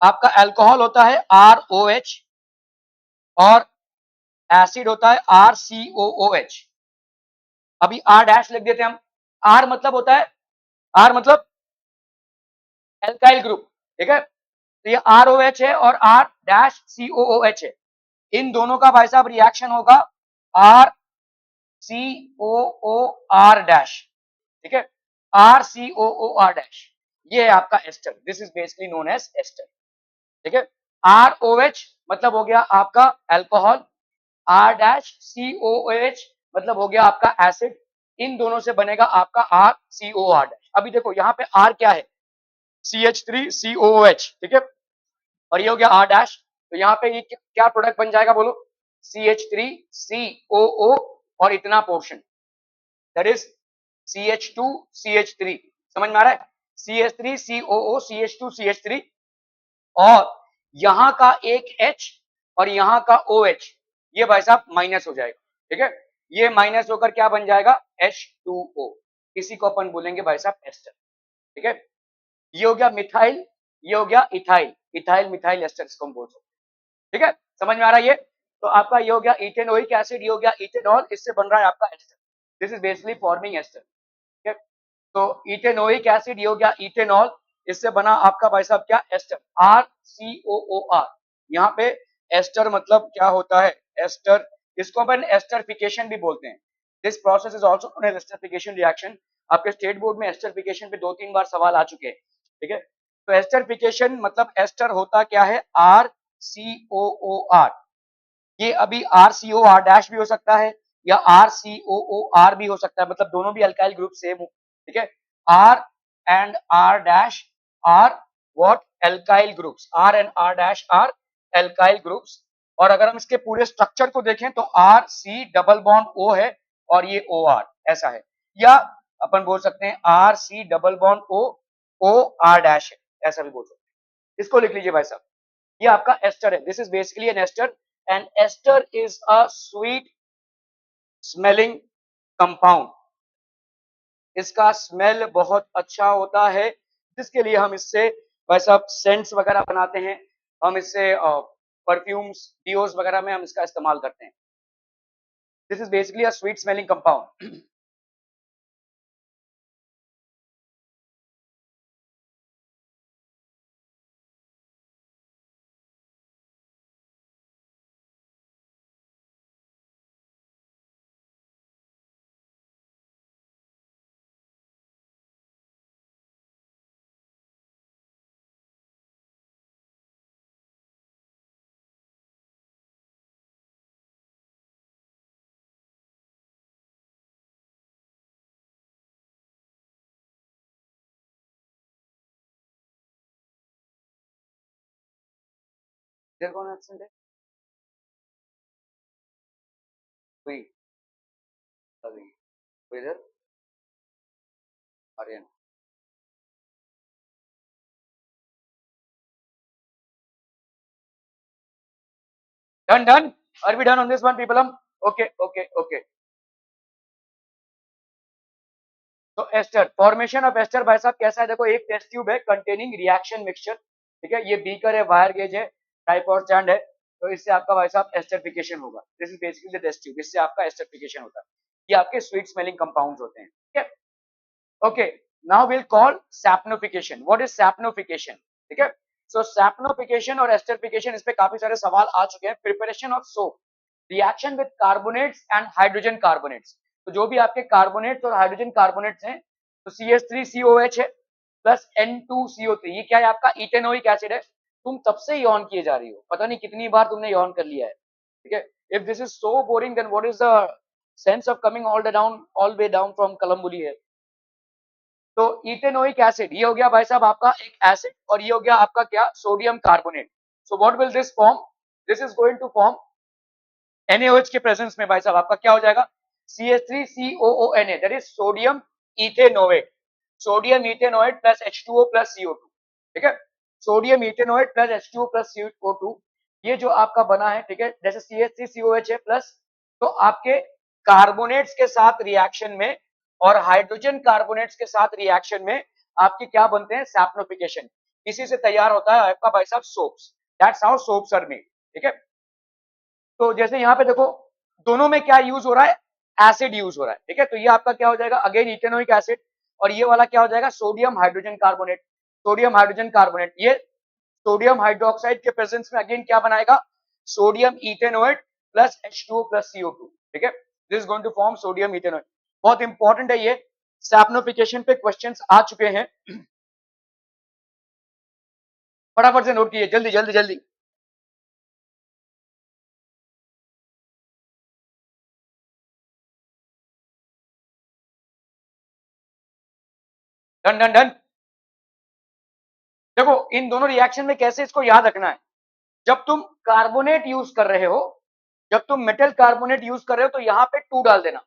आपका अल्कोहल होता है ROH, और एसिड होता है RCOOH। अभी R डैश लिख देते हैं हम। R मतलब होता है, R मतलब एल्काइल ग्रुप। ठीक है, तो ये ROH है और R डैश COOH है। इन दोनों का भाई साहब रिएक्शन होगा RCOOR डैश। ठीक है, RCOOR डैश, ये है आपका ester. This is basically known as ester. ठीक है, ROH मतलब हो गया आपका अल्कोहल, R डैश COOH मतलब हो गया आपका एसिड, इन दोनों से बनेगा आपका RCOR डैश। अभी देखो यहाँ पे R क्या है, CH3COOH, ठीक है, और ये हो गया R डैश। तो यहाँ पे ये क्या प्रोडक्ट बन जाएगा बोलो, CH3COO और इतना पोर्शन, दैट इज CH2CH3। समझ में आ रहा है, CH3COO CH2CH3, और यहां का एक H और यहां का OH, ये भाई साहब माइनस हो जाएगा, ठीक है, ये माइनस होकर क्या बन जाएगा, H2O। इसी को अपन बोलेंगे भाई साहब एस्टर, ठीक है। ये हो गया मिथाइल, ये हो गया इथाइल, इथाइल मिथाइल एस्टर इसको हम बोल सकते हैं, ठीक है, समझ में आ रहा है ये। तो आपका ये हो गया इथेनोइक एसिड, ये हो गया इथेनॉल, इससे बन रहा है आपका ester, this is basically forming ester, ठीक है। तो इथेनोइक एसिड, ये हो गया इथेनॉल, इससे बना आपका भाई साहब क्या, एस्टर, RCOOR। यहाँ पे एस्टर मतलब क्या होता है, एस्टर, इसको अपन एस्टरिफिकेशन भी बोलते हैं। This process is also known as esterification reaction. आपके स्टेट बोर्ड में एस्टरिफिकेशन पे 2-3 बार सवाल आ चुके हैं, ठीक है। तो एस्टरिफिकेशन मतलब एस्टर होता क्या है, RCOOR। ये अभी RCOR डैश भी हो सकता है या RCOOR भी हो सकता है, मतलब दोनों भी अल्काइल ग्रुप सेम हो, ठीक है। R and R dash are what, alkyl groups, R and R dash are alkyl groups. और अगर हम इसके पूरे स्ट्रक्चर को देखें तो RC डबल बॉन्ड O है और ये OR ऐसा है, या अपन बोल सकते हैं RC double bond O, OR dash है, ऐसा भी बोल सकते हैं। इसको लिख लीजिए भाई साहब, ये आपका एस्टर है, this is basically an ester, and ester is a sweet smelling compound. इसका स्मेल बहुत अच्छा होता है, जिसके लिए हम इससे भाई साहब सेंट्स वगैरह बनाते हैं, हम इससे परफ्यूम्स डिओस वगैरह में हम इसका इस्तेमाल करते हैं। This is basically a sweet smelling compound. इधर कौन एब्सेंट है, कोई अभी, कोई इधर, Aryan, done done, are we done on this one people, हम ओके ओके ओके। तो एस्टर, फॉर्मेशन ऑफ एस्टर भाई साहब कैसा है, देखो एक टेस्ट ट्यूब है कंटेनिंग रिएक्शन मिक्सचर, ठीक है, ये बीकर है, वायर गेज है, ट्राइपॉड स्टैंड है, तो इससे आपका भाई साहब एस्टरिफिकेशन होगा, this is basically the test tube, इससे आपका एस्टरिफिकेशन होता है, ये आपके स्वीट स्मेलिंग कंपाउंड्स होते हैं, ठीक है। Okay, now will call saponification, what is saponification, ठीक है। सो सैप्नोफिकेशन और एस्टरिफिकेशन, इस पे काफी सारे सवाल आ चुके हैं। Preparation of soap, reaction with carbonates and hydrogen carbonates, तो जो भी आपके कार्बोनेट्स और हाइड्रोजन कार्बोनेट्स हैं, तो CH3COH है प्लस N2CO3, ये क्या है आपका इथेनोइक एसिड है। तुम तब से यौन किए जा रही हो, पता नहीं कितनी बार तुमने यौन कर लिया है, ठीक है। If this is so boring then what is the sense of coming all way down from Kalambuli है। तो इथेनोइक एसिड, ये हो गया भाई साहब आपका एक एसिड, और ये हो गया आपका क्या, sodium carbonate. So what will this form, this is going to form NaOH के प्रेजेंस में भाई साहब आपका क्या हो जाएगा, CH3COONA, that is sodium ethanoate, sodium ethanoate plus H2O plus CO2, ठीक है, sodium ethanoate plus H2O plus CO2, ये जो आपका बना है, ठीक है, जैसे CH3COH है प्लस, तो आपके कार्बोनेट्स के साथ रिएक्शन में और हाइड्रोजन कार्बोनेट्स के साथ रिएक्शन में आपके क्या बनते हैं, सैप्नोफिकेशन, इसी से तैयार होता है आपका भाई साहब soaps, that's how soaps are made, ठीक है। तो जैसे यहाँ पे देखो, दोनों में क्या यूज हो रहा है, एसिड यूज हो रहा है, ठीक है। तो ये आपका क्या हो जाएगा, अगेन इथेनोइक एसिड, और ये वाला क्या हो जाएगा, sodium hydrogen carbonate, sodium hydrogen carbonate, ये सोडियम हाइड्रोक्साइड के प्रेजेंस में अगेन क्या बनाएगा, sodium ethanoate plus H2O plus CO2, ठीक है, this is going to form sodium ethanoate. बहुत इंपॉर्टेंट है ये, सैप्नोफिकेशन पे क्वेश्चंस आ चुके हैं, फटाफट से नोट कीजिए, जल्दी जल्दी जल्दी। Done done done. देखो इन दोनों रिएक्शन में कैसे इसको याद रखना है, जब तुम कार्बोनेट यूज कर रहे हो, जब तुम मेटल कार्बोनेट यूज कर रहे हो तो यहां पे 2 डाल देना,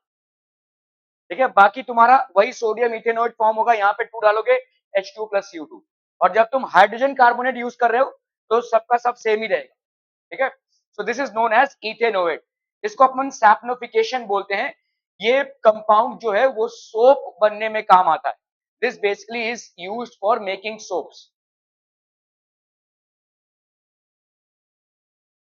ठीक है। बाकी तुम्हारा वही सोडियम इथेनॉइड फॉर्म होगा, यहाँ पे 2 डालोगे H2 प्लस CO2। और जब तुम हाइड्रोजन कार्बोनेट यूज कर रहे हो तो सबका सब सेम ही रहेगा, ठीक है। So this is known as ethanoate. इसको अपन सैप्नोफिकेशन बोलते हैं। ये कंपाउंड जो है वो सोप बनने में काम आता है। This basically is used for making soaps.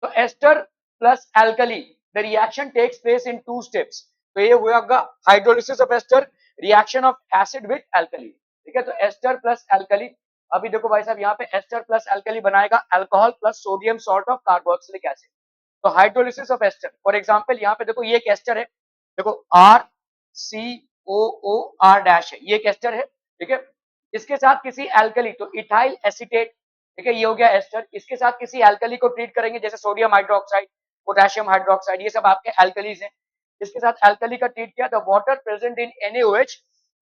तो ester plus alkali, the reaction takes place in 2 steps. तो ये होगा hydrolysis of ester, reaction of acid with alkali, ठीक है। तो एस्टर प्लस एल्कली, अभी देखो भाई साहब यहाँ पे एस्टर प्लस एल्कली बनाएगा alcohol plus sodium salt of carboxylic acid. तो hydrolysis of ester, for example यहाँ पे देखो ये एक एस्टर है, देखो RCOO R डैश है, ये एक एस्टर है, ठीक है। इसके साथ किसी एल्कली, तो इथाइल एसीटेट, ठीक है, ये हो गया एस्टर। इसके साथ किसी एल्कली को ट्रीट करेंगे जैसे सोडियम हाइड्रोक्साइड, पोटेशियम हाइड्रोक्साइड, ये सब आपके एल्कलीज हैं। इसके साथ एल्कली का ट्रीट किया, the water present in NaOH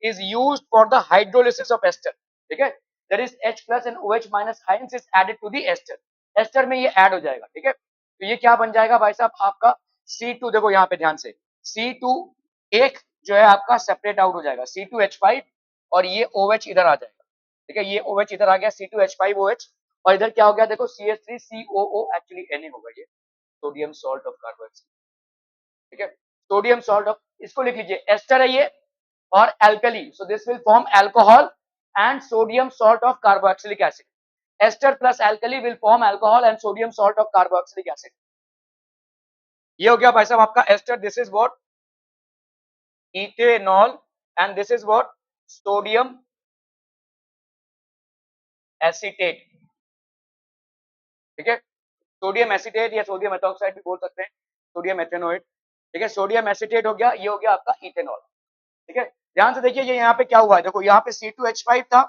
is used for the hydrolysis of ester, ठीक है। there is H plus and OH minus ions is added to the ester, ester में ये ऐड हो जाएगा, ठीक है। तो ये क्या बन जाएगा भाई साहब आपका C2, देखो यहाँ पे ध्यान से C2 एक जो है आपका सेपरेट आउट हो जाएगा C2H5, और ये OH इधर आ जाएगा, ठीक है। ये OH इधर आ गया C2H5OH, और इधर क्या हो गया देखो CH3COO, एक्चुअली Na होगा ये, सोडियम सॉल्ट ऑफ कार्बोक्सिलिक, ठीक है। सोडियम सॉल्ट ऑफ, इसको लिख लीजिए एस्टर है ये और alkali, so this will form alcohol and sodium salt of carboxylic acid. Ester plus alkali will form alcohol and sodium salt of carboxylic acid. ये हो गया भाई साहब आपका ester, this is what ethanol, and this is what sodium acetate, ठीक है। सोडियम एसीटेट या सोडियम एथॉक्साइड भी बोल सकते हैं, सोडियम एथेनोएट, ठीक है। सोडियम एसीटेट हो गया, ये हो गया आपका इथेनॉल, ठीक है। ध्यान से देखिए ये यहाँ पे क्या हुआ है, देखो यहाँ पे C2H5 था,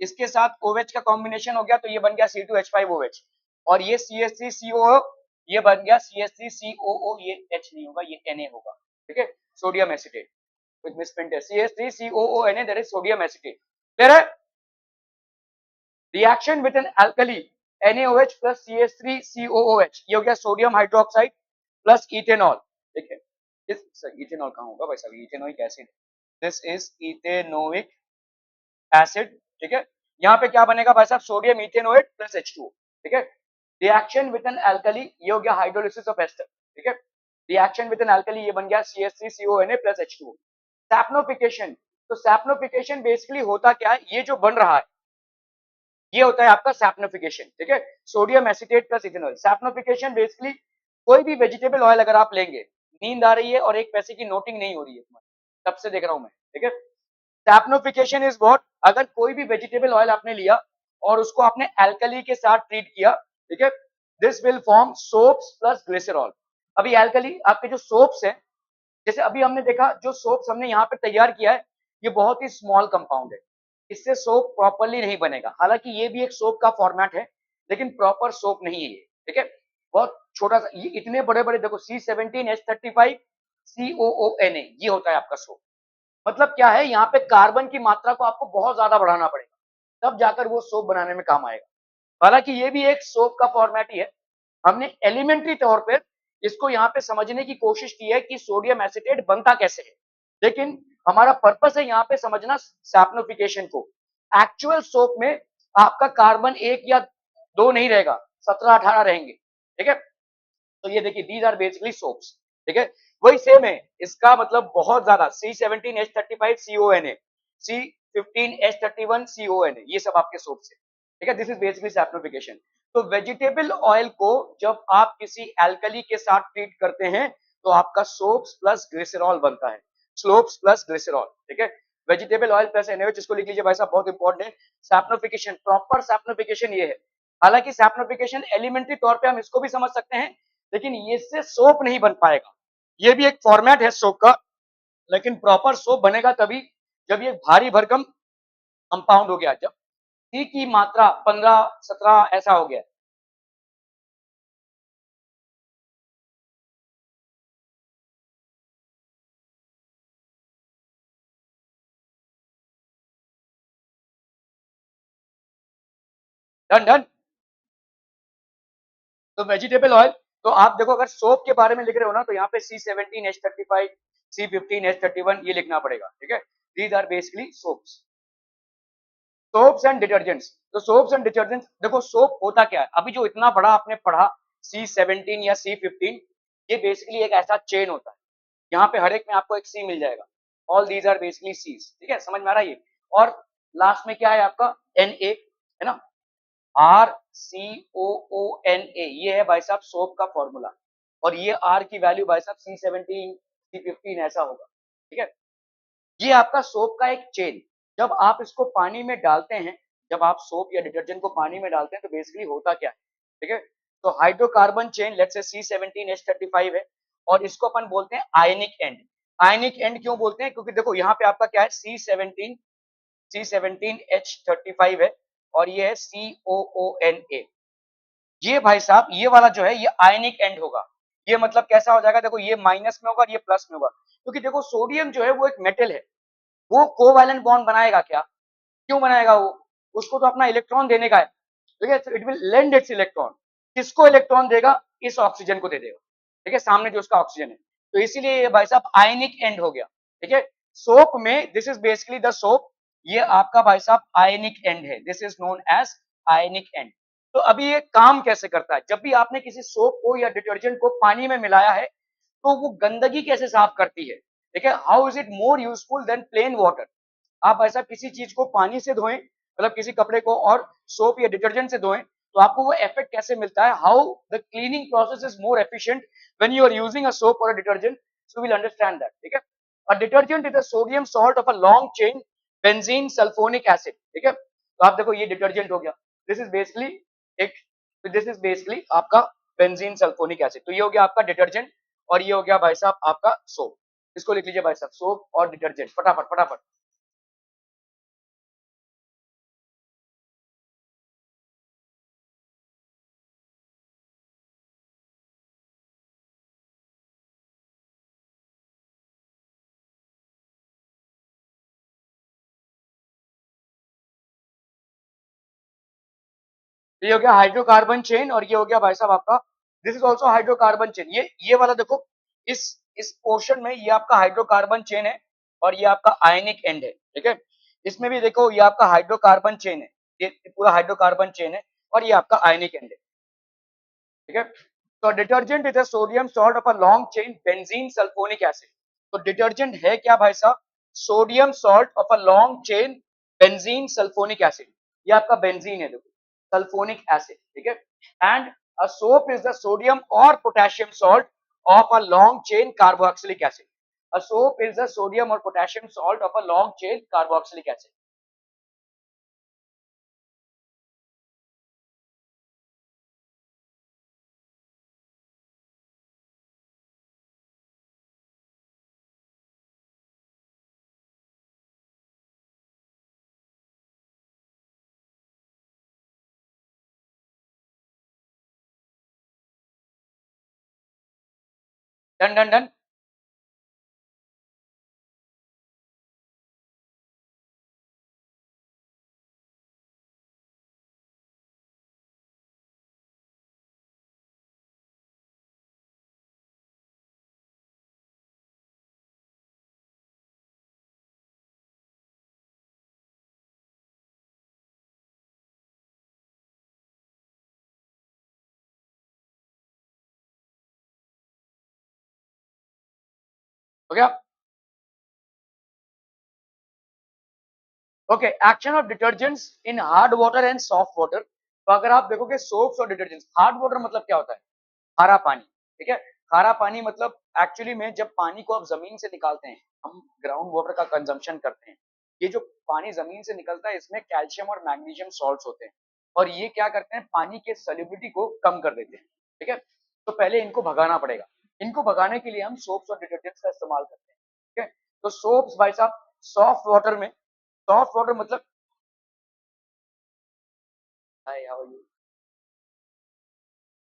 इसके साथ OH का कॉम्बिनेशन हो गया तो ये बन गया C2H5OH, और ये CH3COO, ये बन गया CH3COO, ये H नहीं होगा, ये Na होगा, ठीक है। सोडियम एसीटेट विद मिसप्रिंट है CH3COO Na, that is sodium acetate, clear है। Reaction with an alkali NaOH plus CH3COOH, ये हो गया सोडियम हाइड्रोक्साइड प्लस इथेनॉल, ठीक है। इस इथेनॉल कहाँ होगा भाई साहब, ethanoic acid, this is ethanoic acid, ठीक है। यहाँ पे क्या बनेगा भाई साहब सोडियम इथेनोएट प्लस H2O, ठीक है। रिएक्शन विद एन एल्कली, ये हो गया हाइड्रोलिसिस ऑफ एस्टर, ठीक है। रिएक्शन विद एन एल्कली, ये बन गया CH3CONA प्लस H2O। सैप्नोफिकेशन, तो सैप्नोफिकेशन बेसिकली होता क्या है, ये जो बन रहा है ये होता है आपका सैप्नोफिकेशन, ठीक है। Sodium acetate plus ethanol, saponification basically कोई भी वेजिटेबल ऑयल अगर आप लेंगे, नींद आ रही है और एक पैसे की नोटिंग नहीं हो रही है तुम्हारी, तब से देख रहा हूं मैं, ठीक है। सैप्नोफिकेशन इज व्हाट, अगर कोई भी वेजिटेबल ऑयल आपने लिया और उसको आपने एल्कली के साथ ट्रीट किया, ठीक है, this will form soaps plus glycerol. अभी एल्कली आपके जो सोप्स हैं, जैसे अभी हमने देखा जो सोप्स हमने यहाँ पे तैयार किया है, ये बहुत ही स्मॉल कंपाउंड है, इससे सोप प्रॉपरली नहीं बनेगा। हालांकि ये भी एक सोप का फॉर्मेट है, लेकिन प्रॉपर सोप नहीं है ये, ठीक है। बहुत छोटा सा, ये इतने बड़े बड़े देखो C17H35 COONA, ये होता है आपका सोप। मतलब क्या है, यहाँ पे कार्बन की मात्रा को आपको बहुत ज्यादा बढ़ाना पड़ेगा, तब जाकर वो सोप बनाने में काम आएगा। हालांकि ये भी एक सोप का फॉर्मेट ही है, हमने एलिमेंट्री तौर पर इसको यहाँ पे समझने की कोशिश की है कि सोडियम एसीटेट बनता कैसे है, लेकिन हमारा पर्पस है यहाँ पे समझना सैप्नोफिकेशन को। एक्चुअल सोप में आपका कार्बन एक या दो नहीं रहेगा, 17-18 रहेंगे, ठीक है। तो ये देखिए दीज आर बेसिकली सोप्स, ठीक है। वही सेम है, इसका मतलब बहुत ज्यादा C17H35 CONA, C15H31 CONA, ये सब आपके सोप्स है, ठीक है। This is basically saponification. तो वेजिटेबल ऑयल को जब आप किसी एल्कली के साथ ट्रीट करते हैं तो आपका सोप्स प्लस ग्लिसरॉल बनता है, स्लोप्स प्लस ग्लिसरॉल, ठीक है। वेजिटेबल ऑयल प्लस NaOH, इसको लिख लीजिए भाई साहब, बहुत इंपॉर्टेंट है। सैप्नोफिकेशन, प्रॉपर सैप्नोफिकेशन ये है। हालांकि सैप्नोफिकेशन एलिमेंट्री तौर पे हम इसको भी समझ सकते हैं, लेकिन इससे सोप नहीं बन पाएगा। ये भी एक फॉर्मेट है सोप का, लेकिन प्रॉपर सोप बनेगा तभी जब ये भारी भरकम कंपाउंड हो गया, जब सी की मात्रा 15-17 ऐसा हो गया। Done done. तो वेजिटेबल ऑयल, तो आप देखो अगर सोप के बारे में लिख रहे हो ना तो यहाँ पे C17H35, C15H31 ये लिखना पड़ेगा, ठीक है। These are basically soaps, soaps and detergents. तो सोप्स एंड डिटर्जेंट्स, देखो सोप होता क्या है, अभी जो इतना बड़ा आपने पढ़ा C17 या C15, ये बेसिकली एक ऐसा चेन होता है, यहाँ पे हर एक में आपको एक सी मिल जाएगा। All these are basically Cs, ठीक है, समझ में आ रहा है ये। और लास्ट में क्या है आपका Na, है ना, RCOONA, ये है भाई साहब सोप का फॉर्मूला। और ये R की वैल्यू भाई साहब C17 C15 ऐसा होगा, ठीक है। ये आपका सोप का एक चेन, जब आप इसको पानी में डालते हैं, जब आप सोप या डिटर्जेंट को पानी में डालते हैं तो बेसिकली होता क्या है, ठीक है। तो hydrocarbon chain let's say C17H35 है, और इसको अपन बोलते हैं आयनिक एंड। आयनिक एंड क्यों बोलते हैं, क्योंकि देखो यहाँ पे आपका क्या है C17H35 है, और ये है COONA। ये भाई साहब ये वाला जो है ये आयनिक एंड होगा। ये मतलब कैसा हो जाएगा, देखो ये माइनस में होगा और ये प्लस में होगा, क्योंकि देखो सोडियम जो है वो एक मेटल है, वो कोवैलेंट बॉन्ड बनाएगा क्या, क्यों बनाएगा वो, उसको तो अपना इलेक्ट्रॉन देने का है, ठीक है। It will lend its electron, किसको इलेक्ट्रॉन देगा, इस ऑक्सीजन को दे देगा, ठीक है, सामने जो उसका ऑक्सीजन है। तो इसीलिए ये भाई साहब आयनिक एंड हो गया, ठीक है। सोप में this is basically the soap, ये आपका भाई साहब आयनिक एंड है, this is known as ionic end. तो अभी ये काम कैसे करता है, जब भी आपने किसी सोप को या डिटर्जेंट को पानी में मिलाया है तो वो गंदगी कैसे साफ करती है, ठीक है। How is it more useful than plain water. आप ऐसा किसी चीज को पानी से धोएं, मतलब किसी कपड़े को, और सोप या डिटर्जेंट से धोएं, तो आपको वो इफेक्ट कैसे मिलता है, how the cleaning process is more efficient when you are using a soap or a detergent, so will understand that, ठीक है। A detergent is a sodium salt of a long chain benzene sulphonic acid, ठीक है। तो आप देखो ये डिटर्जेंट हो गया, दिस इज बेसिकली एक, दिस इज बेसिकली आपका बेंजीन सल्फोनिक एसिड, तो ये हो गया आपका डिटर्जेंट, और ये हो गया भाई साहब आपका सोप। इसको लिख लीजिए भाई साहब, सोप और डिटर्जेंट, फटाफट फटाफट। ये हो गया हाइड्रोकार्बन चेन, और ये हो गया भाई साहब आपका, this is also hydrocarbon chain. ये वाला देखो, इस इस पोर्शन में ये आपका हाइड्रोकार्बन चेन है, और ये आपका आयनिक एंड है, ठीक है। इसमें भी देखो ये आपका हाइड्रोकार्बन चेन है, ये पूरा हाइड्रोकार्बन चेन है, और ये आपका आयनिक एंड है, ठीक है। तो detergent is a sodium salt of a long chain benzene sulphonic acid. तो डिटर्जेंट है क्या भाई साहब, sodium salt of a long chain benzene sulphonic acid, ये आपका बेंजीन है देखो, सल्फोनिक एसिड, ठीक है। And a soap is the sodium or potassium salt of a long chain carboxylic acid. A soap is the sodium or potassium salt of a long chain carboxylic acid. Done done done. हो गया। Okay, action of detergents in hard water and soft water. तो अगर आप देखोगे सोप्स और डिटर्जेंट्स, हार्ड वाटर मतलब क्या होता है, खारा पानी, ठीक है। खारा पानी मतलब एक्चुअली में जब पानी को आप जमीन से निकालते हैं, हम ग्राउंड वाटर का कंजम्पशन करते हैं, ये जो पानी जमीन से निकलता है इसमें कैल्शियम और मैग्नीशियम सॉल्ट्स होते हैं, और ये क्या करते हैं, पानी के सॉल्युबिलिटी को कम कर देते हैं, ठीक है। तो पहले इनको भगाना पड़ेगा, इनको भगाने के लिए हम सोप्स और डिटर्जेंट्स का इस्तेमाल करते हैं, ठीक है। तो सोप्स भाई साहब सॉफ्ट वाटर में, सॉफ्ट वाटर मतलब, हाय हाउ आर यू,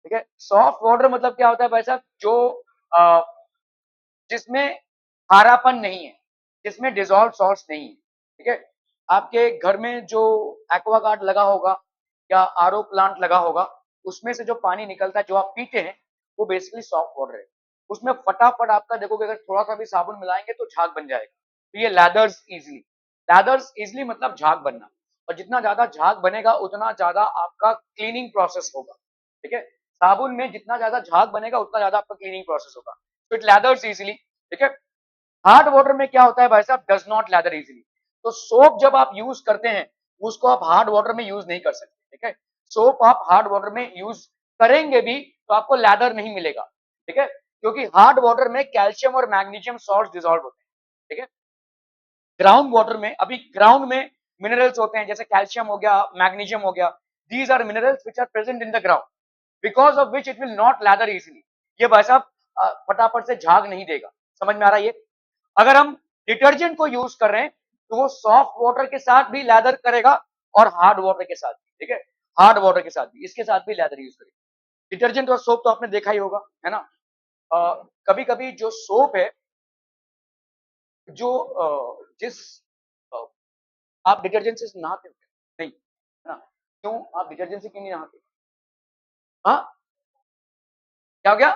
ठीक है। सॉफ्ट वाटर मतलब क्या होता है भाई साहब, जो अ, जिसमें खारापन नहीं है, जिसमें डिजॉल्व सॉल्ट्स नहीं है, ठीक है। आपके घर में जो एक्वागार्ड लगा होगा, या आरओ प्लांट लगा होगा, उसमें से जो पानी निकलता है जो आप पीते हैं वो बेसिकली सॉफ्ट वाटर है। उसमें फटाफट आपका देखोगे अगर थोड़ा सा भी साबुन मिलाएंगे तो झाग बन जाएगा। तो ये लैदर्स इजिली मतलब झाग बनना, और जितना ज्यादा झाग बनेगा उतना ज्यादा आपका क्लीनिंग प्रोसेस होगा। ठीक है, साबुन में जितना ज्यादा झाग बनेगा उतना ज्यादा आपका क्लीनिंग प्रोसेस होगा। तो इट लैदर्स इजिली। ठीक है, हार्ड वाटर में क्या होता है भाई साहब, डज नॉट लैदर इजिली। तो सोप जब आप यूज करते हैं उसको आप हार्ड वाटर में यूज नहीं कर सकते। ठीक है, सोप आप हार्ड वाटर में यूज करेंगे भी तो आपको लैदर नहीं मिलेगा। ठीक है, क्योंकि हार्ड वाटर में कैल्शियम और मैग्नीशियम सॉल्ट डिजोल्व होते हैं। ठीक है, ग्राउंड वाटर में, अभी ग्राउंड में मिनरल्स होते हैं जैसे कैल्शियम हो गया, मैग्नीशियम हो गया, these are minerals which are present in the ground, because of which it will not lather easily. ये भाई साहब फटाफट से झाग नहीं देगा। समझ में आ रहा है ये? अगर हम डिटर्जेंट को यूज कर रहे हैं तो वो सॉफ्ट वाटर के साथ भी लैदर करेगा और हार्ड वाटर के साथ भी। ठीक है, हार्ड वाटर के साथ भी, इसके साथ भी लैदर यूज करेगा। डिटर्जेंट और सोप तो आपने देखा ही होगा, है ना? कभी कभी जो सोप है, जो जिस आप डिटर्जेंट से नहाते हो नहीं, है ना? क्यों आप डिटर्जेंट से क्यों नहीं नहाते? हाँ, क्या हो गया?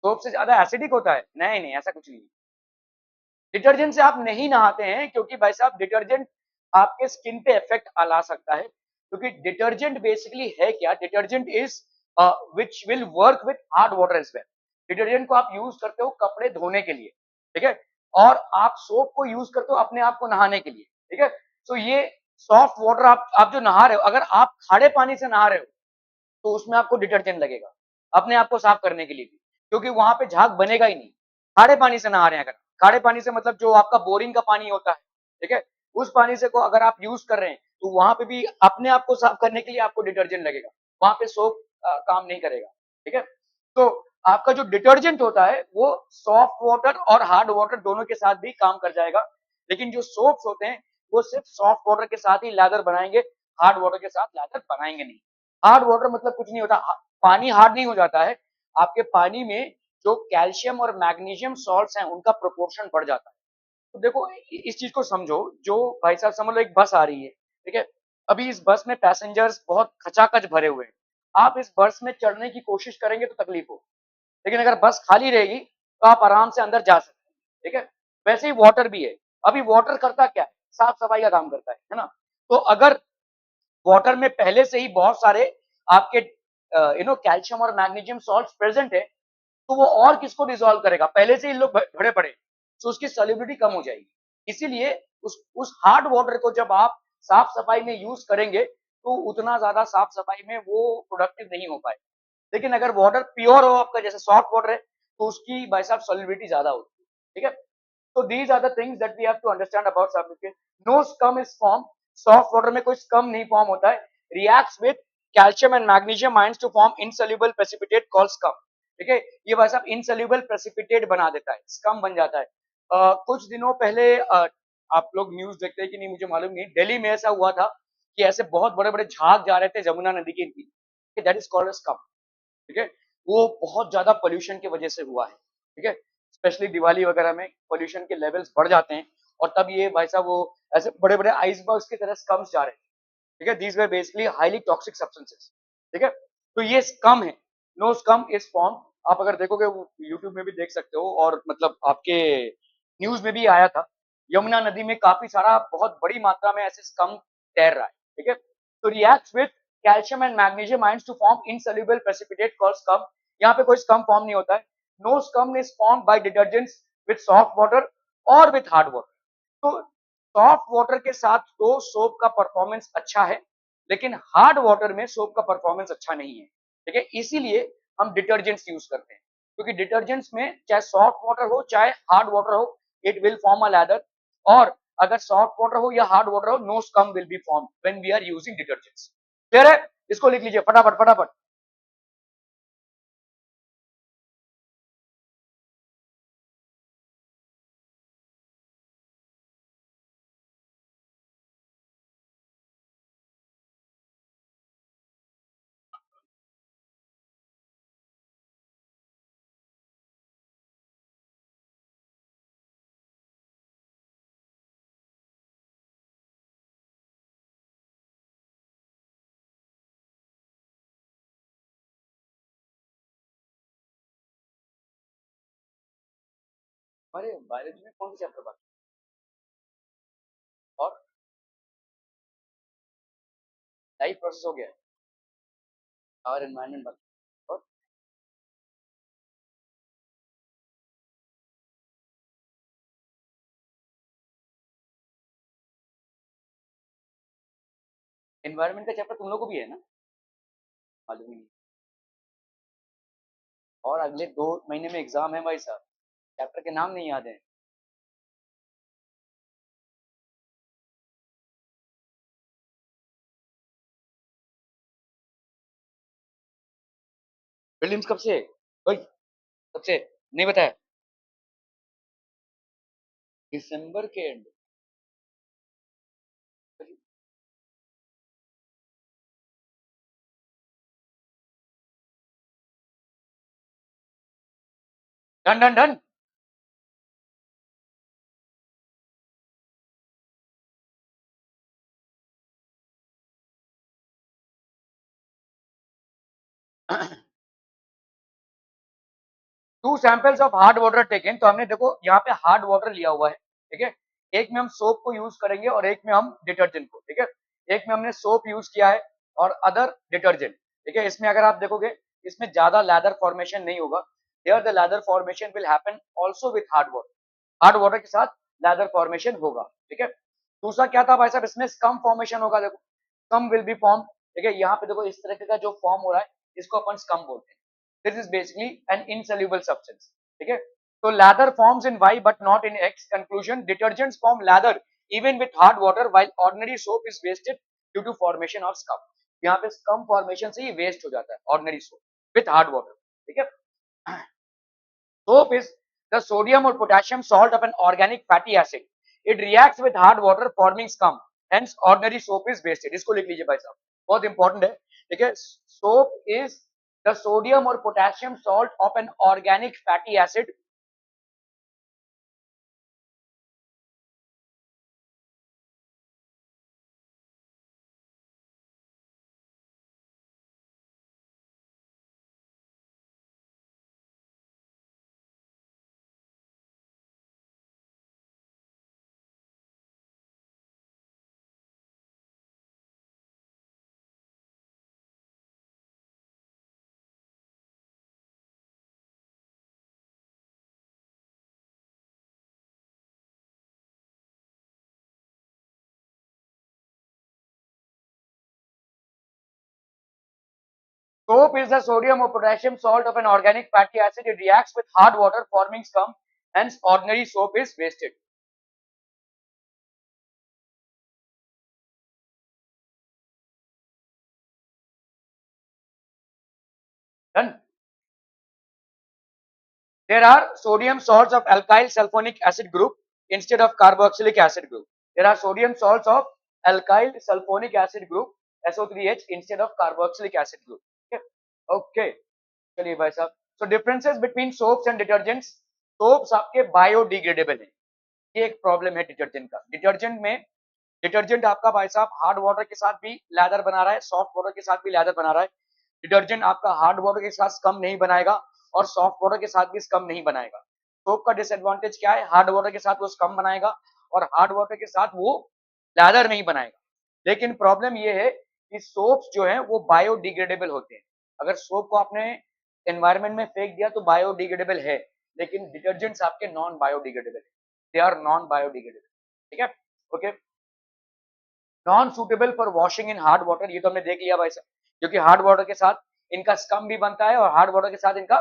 सोप से ज्यादा एसिडिक होता है? नहीं नहीं, ऐसा कुछ नहीं। डिटर्जेंट से आप नहीं नहाते हैं क्योंकि भाई साहब डिटर्जेंट आपके स्किन पे इफेक्ट ला सकता है, क्योंकि डिटर्जेंट बेसिकली है क्या, detergent is which will work with hard water as well. Detergent को आप यूज करते हो कपड़े धोने के लिए। ठीक है, और आप सोप को यूज करते हो अपने आप को नहाने के लिए। ठीक है, तो ये सॉफ्ट वाटर आप जो नहा रहे हो, अगर आप खारे पानी से नहा रहे हो तो उसमें आपको डिटर्जेंट लगेगा अपने आप को साफ करने के लिए भी, क्योंकि वहां पे झाग बनेगा ही नहीं। खारे पानी से नहा रहे हैं अगर, खारे पानी से मतलब जो आपका बोरिंग का पानी होता है, ठीक है, उस पानी से को अगर आप यूज कर रहे हैं तो वहां पे भी अपने आप को साफ करने के लिए आपको डिटर्जेंट लगेगा, वहां पे सोप काम नहीं करेगा। ठीक है, तो आपका जो डिटर्जेंट होता है वो सॉफ्ट वाटर और हार्ड वाटर दोनों के साथ भी काम कर जाएगा, लेकिन जो सोप्स होते हैं वो सिर्फ सॉफ्ट वाटर के साथ ही लैदर बनाएंगे, हार्ड वाटर के साथ लैदर बनाएंगे नहीं। हार्ड वाटर मतलब कुछ नहीं होता, पानी हार्ड नहीं हो जाता है, आपके पानी में जो कैल्शियम और मैग्नीशियम सॉल्ट्स हैं उनका प्रोपोर्शन बढ़ जाता है। तो देखो इस चीज को समझो, जो भाई साहब समझ लो एक बस आ रही है, ठीक है, अभी इस बस में पैसेंजर्स बहुत खचाखच भरे हुए हैं, आप इस बस में चढ़ने की कोशिश करेंगे तो तकलीफ हो, लेकिन अगर बस खाली रहेगी तो आप आराम से अंदर जा सकते हैं। ठीक है, वैसे ही वाटर भी है। अभी वाटर करता क्या है, साफ सफाई का काम करता है ना? तो अगर वाटर में पहले से ही बहुत सारे आपके कैल्शियम और मैग्नीशियम सॉल्ट प्रेजेंट है, तो वो और किसको डिसॉल्व करेगा, पहले से ही लोग भरे पड़े, तो उसकी सॉल्युबिलिटी कम हो जाएगी। इसीलिए उस हार्ड वाटर को जब आप साफ सफाई में यूज करेंगे तो उतना ज्यादा साफ सफाई में वो प्रोडक्टिव नहीं हो पाए। लेकिन अगर वाटर प्योर हो आपका, जैसे सॉफ्ट वाटर है, तो उसकी भाई साहब सॉल्युबिलिटी ज्यादा होती है। ठीक है, so these are the things that we have to understand about sublimation. No scum is formed, soft water में कोई स्कम नहीं फॉर्म होता है, reacts with calcium and magnesium ions to form insoluble precipitate called scum. ठीक है, ये भाई साहब इनसोल्यूबल प्रेसिपिटेट बना देता है, स्कम बन जाता है। कुछ दिनों पहले आप लोग न्यूज देखते हैं कि नहीं मुझे मालूम नहीं, दिल्ली में ऐसा हुआ था कि ऐसे बहुत बड़े बड़े झाग जा रहे थे जमुना नदी के, दैट इज कॉल्ड स्कम। ठीक है, वो बहुत ज्यादा पोल्यूशन की वजह से हुआ है। ठीक है, स्पेशली दिवाली वगैरह में पोल्यूशन के लेवल्स बढ़ जाते हैं, और तब ये भाई साहब वो ऐसे बड़े बड़े आइसबर्ग्स की तरह स्कम्स जा रहे हैं। ठीक है, these were basically highly toxic substances. ठीक है, तो ये स्कम है, नो स्कम इज फॉर्म। आप अगर देखोगे यूट्यूब में भी देख सकते हो, और मतलब आपके न्यूज में भी आया था, यमुना नदी में काफी सारा बहुत बड़ी मात्रा में ऐसे स्कम तैर रहा है। ठीक है, तो react with calcium and magnesium ions to form insoluble precipitate called scum. यहाँ पे कोई स्कम फॉर्म नहीं होता है। No scum is form by detergents with soft water और विथ हार्ड वाटर। तो सॉफ्ट वाटर के साथ तो सोप का परफॉर्मेंस अच्छा है, लेकिन हार्ड वाटर में सोप का परफॉर्मेंस अच्छा नहीं है। ठीक है, इसीलिए हम डिटर्जेंट्स यूज करते हैं, क्योंकि डिटर्जेंट्स में चाहे सॉफ्ट वाटर हो चाहे हार्ड वाटर हो, it will form a lather. और अगर सॉफ्ट वाटर हो या हार्ड वाटर हो, no scum will be form when we are using detergents. Clear है? इसको लिख लीजिए फटाफट फटाफट। अरे बायोलॉजी में कौन सा चैप्टर बाकी और लाइफ प्रोसेस हो गया और एनवायरनमेंट बाकी और एनवायरनमेंट का चैप्टर तुम लोग को भी है ना? मालूम ही नहीं। और अगले 2 महीने में एग्जाम है भाई साहब, चैप्टर के नाम नहीं याद है। प्रीलिम्स कब से है? भाई कब से? नहीं बताया। दिसंबर के end. Done done done. Two samples of hard water taken, तो हमने देखो यहाँ पे हार्ड वाटर लिया हुआ है, ठीक है। एक में हम सोप को यूज करेंगे और एक में हम डिटर्जेंट को, ठीक है। एक में हमने सोप यूज किया है और अदर डिटर्जेंट, ठीक है। इसमें अगर आप देखोगे इसमें ज्यादा लैदर फॉर्मेशन नहीं होगा। Here the leather formation will happen also with hard water, hard water के साथ लैदर फॉर्मेशन होगा, ठीक है। दूसरा क्या था भाई साहब, इसमें स्कम फॉर्मेशन होगा, देखो स्कम विल बी फॉर्म, ठीक है। यहाँ पे देखो इस तरह का जो फॉर्म हो रहा है इसको अपन स्कम बोलते हैं। This is basically an insoluble substance, ठीक है। So lather forms in Y but not in X. Conclusion: detergents form lather even with hard water while ordinary soap is wasted due to formation of scum. यहाँ पे scum formation से ही waste हो जाता है ordinary soap with hard water, ठीक है। Soap is the sodium or potassium salt of an organic fatty acid. It reacts with hard water forming scum. Hence ordinary soap is wasted. इसको लिख लीजिए भाई साहब, बहुत इंपॉर्टेंट है, ठीक है। Soap is the sodium or potassium salt of an organic fatty acid. Soap is the sodium or potassium salt of an organic fatty acid. It reacts with hard water forming scum. Hence ordinary soap is wasted. Done. There are sodium salts of alkyl sulfonic acid group instead of carboxylic acid group. There are sodium salts of alkyl sulfonic acid group SO3H instead of carboxylic acid group. Okay. Okay. चलिए भाई साहब, so differences between soaps and detergents. Soaps आपके biodegradable हैं, ये एक प्रॉब्लम है डिटर्जेंट का। डिटर्जेंट में डिटर्जेंट आपका भाई साहब हार्ड वाटर के साथ भी लैदर बना रहा है, सॉफ्ट वाटर के साथ भी लैदर बना रहा है। डिटर्जेंट आपका हार्ड वाटर के साथ स्कम नहीं बनाएगा और सॉफ्ट वाटर के साथ भी स्कम नहीं बनाएगा। सोप का डिसएडवांटेज क्या है, हार्ड वाटर के साथ वो स्कम बनाएगा और हार्ड वाटर के साथ वो लैदर नहीं बनाएगा। लेकिन प्रॉब्लम ये है कि सोप्स जो है वो बायोडिग्रेडेबल होते हैं। अगर सोप को आपने एनवायरमेंट में फेंक दिया तो बायोडिग्रेडेबल है, लेकिन डिटर्जेंट्स आपके नॉन बायोडिग्रेडेबल है, दे आर नॉन बायोडिग्रेडेबल, ठीक है। Okay, non suitable for washing in hard water, ये तो हमने देख लिया भाई साहब, क्योंकि हार्ड वाटर के साथ इनका स्कम भी बनता है और हार्ड वाटर के साथ इनका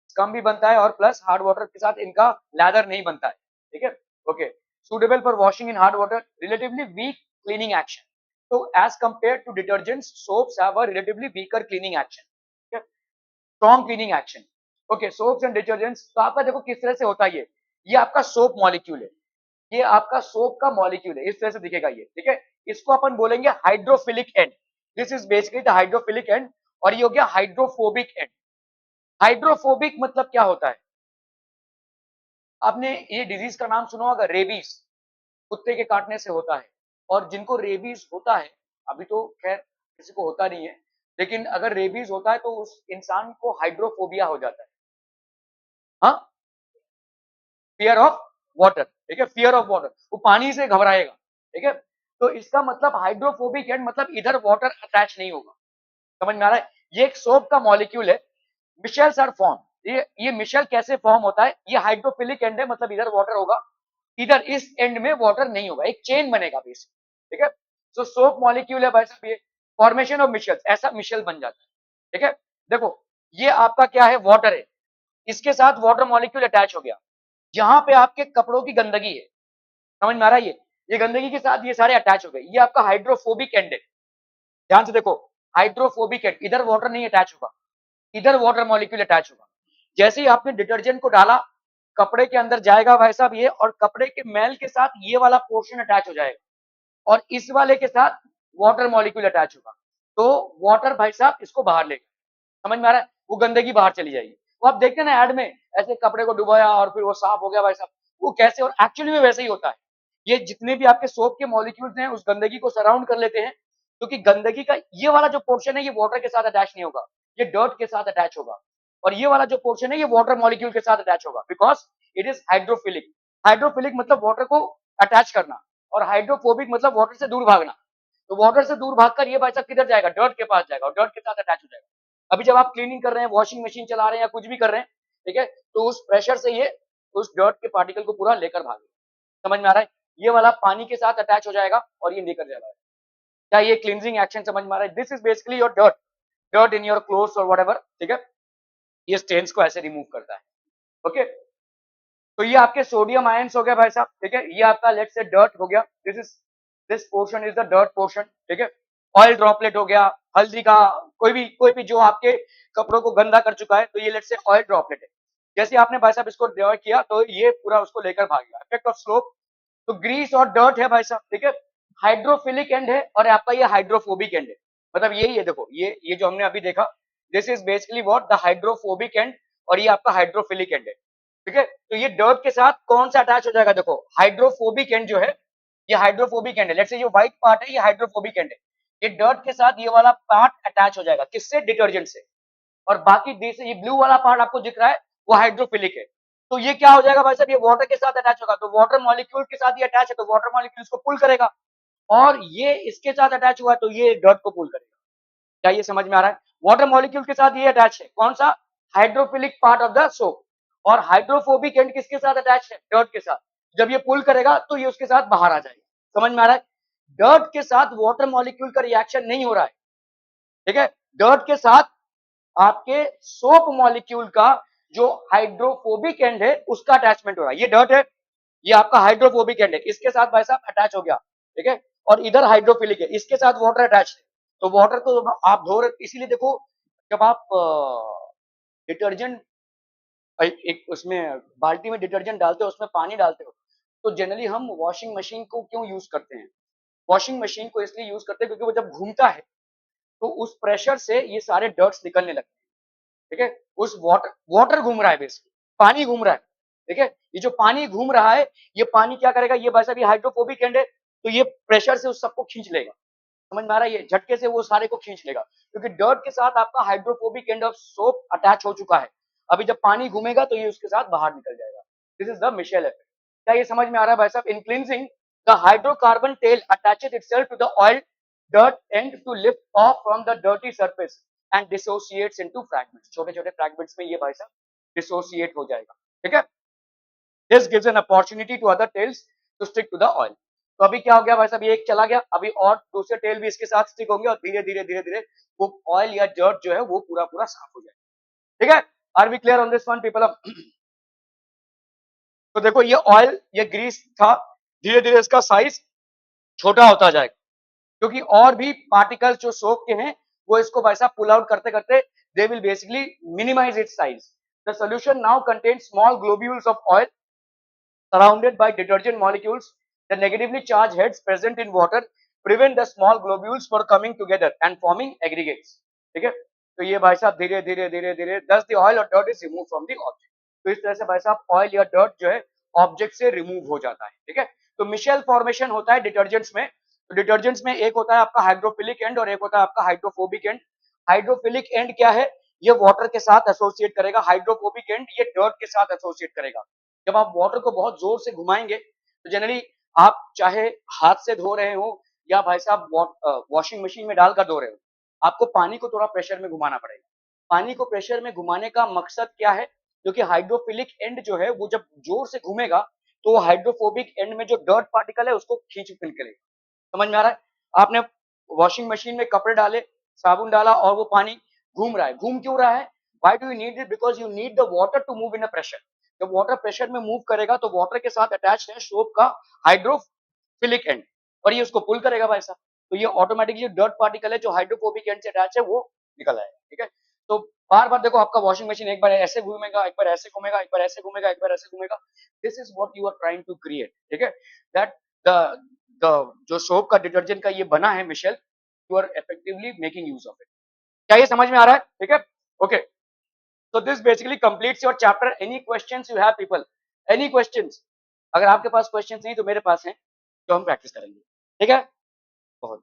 स्कम भी बनता है और प्लस हार्ड वाटर के साथ इनका लैदर नहीं बनता है, ठीक है। Okay, suitable for washing in hard water, relatively weak cleaning action. तो as compare to detergents soaps have a relatively weaker cleaning action, ठीक है, strong cleaning action. Okay, soaps and detergents, तो आपका देखो किस तरह से होता है ये आपका सोप मॉलिक्यूल है, ये आपका सोप का मॉलिक्यूल है, इस तरह से दिखेगा ये, ठीक है। इसको अपन बोलेंगे hydrophilic and, this is basically the hydrophilic and, और ये हो गया हाइड्रोफोबिक एंड। हाइड्रोफोबिक मतलब क्या होता है, आपने ये डिजीज का नाम सुना होगा, रेबीज, कुत्ते के काटने से होता है। और जिनको रेबीज होता है, अभी तो खैर किसी को होता नहीं है, लेकिन अगर रेबीज होता है तो उस इंसान को हाइड्रोफोबिया हो जाता है। हाँ, फियर ऑफ वाटर, ठीक है, फियर ऑफ वाटर, वो पानी से घबराएगा, ठीक है। तो इसका मतलब हाइड्रोफोबिक एंड मतलब इधर वाटर अटैच नहीं होगा, समझ में आ रहा है। ये एक सोप का मॉलिक्यूल है, मिशेल्स आर फॉर्म, ये मिशेल कैसे फॉर्म होता है, ये हाइड्रोफिलिक एंड है, मतलब इधर वाटर होगा, इधर इस एंड में वाटर नहीं होगा, एक चेन बनेगा बेसिक, ठीक है। सो सोप मॉलिक्यूल है भाई साहब, ये फॉर्मेशन ऑफ मिशेल्स, ऐसा मिशेल बन जाता है, ठीक है। देखो ये आपका क्या है, वाटर है, इसके साथ वाटर मॉलिक्यूल अटैच हो गया, जहां पे आपके कपड़ों की गंदगी है, समझ में आ रहा है, ये गंदगी के साथ ये सारे अटैच हो गए, ये आपका हाइड्रोफोबिक एंड है। ध्यान से देखो, हाइड्रोफोबिक एंड, इधर वाटर नहीं अटैच होगा, इधर वाटर मॉलिक्यूल अटैच होगा। जैसे ही आपने डिटर्जेंट को डाला, कपड़े के अंदर जाएगा भाई साहब ये, और कपड़े के मैल के साथ ये वाला पोर्शन अटैच हो जाएगा, और इस वाले के साथ वाटर मॉलिक्यूल अटैच होगा, तो वाटर भाई साहब इसको बाहर लेगा, समझ में आ रहा है, वो गंदगी बाहर चली जाएगी। वो आप देखते हैं ना ऐड में, ऐसे कपड़े को डुबाया और फिर वो साफ हो गया भाई साहब, वो कैसे, और एक्चुअली में वैसे ही होता है। ये जितने भी आपके सोप के मॉलिक्यूल्स हैं उस गंदगी को सराउंड कर लेते हैं, क्योंकि गंदगी का ये वाला जो पोर्शन है ये वाटर के साथ अटैच नहीं होगा, ये डर्ट के साथ अटैच होगा, और ये वाला जो पोर्शन है ये वाटर मॉलिक्यूल के साथ अटैच होगा, because it is hydrophilic. Hydrophilic मतलब वाटर को अटैच करना, और हाइड्रोफोबिक मतलब वाटर से दूर भागना। तो वाटर से दूर भागकर ये भाई साहब किधर जाएगा, डर्ट के पास जाएगा, और डर्ट के साथ अटैच हो जाएगा। अभी जब आप क्लीनिंग कर रहे हैं, वॉशिंग मशीन चला रहे हैं या कुछ भी कर रहे हैं, ठीक है, तो उस प्रेशर से ये उस डर्ट के पार्टिकल को पूरा लेकर भागेगा, समझ में आ रहा है। ये वाला पानी के साथ अटैच हो जाएगा और ये लेकर जाएगा। क्या ये क्लींजिंग एक्शन समझ में आ रहा है? This is basically your dirt, dirt in your clothes और व्हाटएवर, ठीक है। ये स्टेन्स को ऐसे रिमूव करता है, ओके। तो ये आपके सोडियम आयंस हो गया भाई साहब, ठीक है, ये आपका लेट से डर्ट हो गया, this portion is the dirt portion, ठीक है। ऑयल ड्रॉपलेट हो गया, हल्दी का कोई भी जो आपके कपड़ों को गंदा कर चुका है, तो ये लेट से ऑयल ड्रॉपलेट है। जैसे आपने भाई साहब इसको ड्रॉ किया तो ये पूरा उसको लेकर भाग गया, इफेक्ट ऑफ स्लोप। तो ग्रीस और डर्ट है भाई साहब, ठीक है, हाइड्रोफिलिक एंड है, और आपका ये हाइड्रोफोबिक एंड है, मतलब यही है, देखो ये जो हमने अभी देखा, this is basically what the hydrophobic and, और ये आपका हाइड्रोफिलिक एंड है, ठीक है। तो ये डर्ट के साथ कौन सा अटैच हो जाएगा, देखो हाइड्रोफोबिक एंड जो है, ये हाइड्रोफोबिक एंड है, लेट्स से ये व्हाइट पार्ट है, ये हाइड्रोफोबिक एंड है, ये डर्ट के साथ ये वाला पार्ट अटैच हो जाएगा, किससे, डिटर्जेंट से। और बाकी ये ब्लू वाला पार्ट आपको दिख रहा है वो हाइड्रोफिलिक है। तो ये क्या हो जाएगा भाई साहब, ये वाटर के साथ अटैच होगा, तो वाटर मॉलिक्यूल के साथ ये अटैच है, तो वाटर मॉलिक्यूल इसको पुल करेगा, और ये इसके साथ अटैच हुआ तो ये डर्ट को पुल करेगा। क्या ये समझ में आ रहा है? वाटर मॉलिक्यूल के साथ ये अटैच है, कौन सा, hydrophilic part of the soap, और हाइड्रोफोबिक एंड किसके साथ अटैच है, डर्ट के साथ। जब ये पुल करेगा तो ये उसके साथ बाहर आ जाएगा, समझ में आ रहा है। डर्ट के साथ वाटर मॉलिक्यूल का रिएक्शन नहीं हो रहा है, ठीक है, डर्ट के साथ आपके सोप मॉलिक्यूल का जो हाइड्रोफोबिक एंड है उसका अटैचमेंट हो रहा है। ये डर्ट है, ये आपका हाइड्रोफोबिक एंड है, इसके साथ भाई साहब अटैच हो गया, ठीक है, और इधर हाइड्रोफिलिक है, इसके साथ वाटर अटैच है। तो वाटर को आप धो रहे, इसीलिए देखो जब आप डिटर्जेंट एक उसमें बाल्टी में डिटर्जेंट डालते हो, उसमें पानी डालते हो, तो जनरली हम वॉशिंग मशीन को क्यों यूज करते हैं, वॉशिंग मशीन को इसलिए यूज करते हैं क्योंकि वो जब घूमता है तो उस प्रेशर से ये सारे डर्ट्स निकलने लगते हैं, ठीक है। उस वाटर वाटर घूम रहा है, बेसिकली पानी घूम रहा है, ठीक है। ये जो पानी घूम रहा है, ये पानी क्या करेगा, ये भाई साहब ये हाइड्रोफोबिक एंड है, तो ये प्रेशर से उस सबको खींच लेगा, समझ में आ रहा है, ये झटके से वो सारे को खींच लेगा, क्योंकि डर्ट के साथ आपका hydrophobic end of soap attach हो चुका है। अभी जब पानी घूमेगा तो ये उसके साथ बाहर निकल जाएगा। This is the micelle effect. क्या ये समझ में आ रहा है भाई साहब? In cleansing the hydrocarbon tail attaches itself to the oil dirt end to lift off from the dirty surface and dissociates into fragments, छोटे छोटे fragments में ये भाई साहब dissociate हो जाएगा, ठीक है। this gives an opportunity to other tails to stick to the oil। तो अभी क्या हो गया भाई साहब, ये एक चला गया, अभी और दूसरे टेल भी इसके साथ स्टिक होंगे, और धीरे धीरे धीरे धीरे वो ऑयल या डर्ट जो है वो पूरा पूरा साफ हो जाएगा, ठीक है। Are we clear on this one people? तो देखो ये ऑयल, ये ग्रीस था, धीरे धीरे इसका साइज छोटा होता जाएगा, क्योंकि और भी पार्टिकल्स जो सोप के हैं वो इसको वैसा पुल आउट करते करते they will basically minimise its size. The solution now contains small globules of oil surrounded by detergent molecules. The negatively charged heads present in water prevent the small globules from coming together and forming aggregates, ठीक है। तो ये भाई साहब धीरे धीरे धीरे धीरे thus the oil or dirt is removed from the object। तो इस तरह से भाई साहब ऑयल या डर्ट जो है ऑब्जेक्ट से रिमूव हो जाता है, ठीक है। तो मिशेल फॉर्मेशन होता है डिटर्जेंट्स में। तो डिटर्जेंट्स में एक होता है आपका हाइड्रोफिलिक एंड और एक होता है आपका हाइड्रोफोबिक एंड। हाइड्रोफिलिक एंड क्या है, ये वाटर के साथ एसोसिएट करेगा, हाइड्रोफोबिक एंड ये डर्ट के साथ एसोसिएट करेगा। जब आप वाटर को बहुत जोर से घुमाएंगे तो जनरली आप चाहे हाथ से धो रहे हो या भाई साहब वॉशिंग मशीन में डालकर धो रहे हो, आपको पानी को थोड़ा प्रेशर में घुमाना पड़ेगा। पानी को प्रेशर में घुमाने का मकसद क्या है? क्योंकि हाइड्रोफिलिक एंड जो है वो जब जोर से घूमेगा तो हाइड्रोफोबिक एंड में जो डर्ट पार्टिकल है उसको खींच निकलेगा। समझ में आ रहा है? आपने वॉशिंग मशीन में कपड़े डाले, साबुन डाला और वो पानी घूम रहा है। घूम क्यों रहा है? Why do you need it? Because you need the water to move in a pressure. जब वाटर प्रेशर में मूव करेगा तो वाटर के साथ अटैच है सोप का हाइड्रोफिलिक एंड और ये उसको पुल करेगा भाई साहब। तो ये ऑटोमेटिकली जो डर्ट पार्टिकल है जो हाइड्रोफोबिक एंड से अटैच है वो निकल आएगा। ठीक है, तो बार बार देखो आपका वॉशिंग मशीन एक बार ऐसे घूमेगा, एक बार ऐसे घूमेगा, एक बार ऐसे घूमेगा, एक बार ऐसे घूमेगा। This is what you are trying to create. ठीक है, दैट द द जो सोप का डिटर्जेंट का ये बना है micelle, you are effectively making use of it. क्या ये समझ में आ रहा है? ठीक है, okay. So this basically completes your chapter. Any questions you have, people? Any questions? अगर आपके पास questions नहीं तो मेरे पास हैं, तो हम प्रैक्टिस करेंगे। ठीक है, बहुत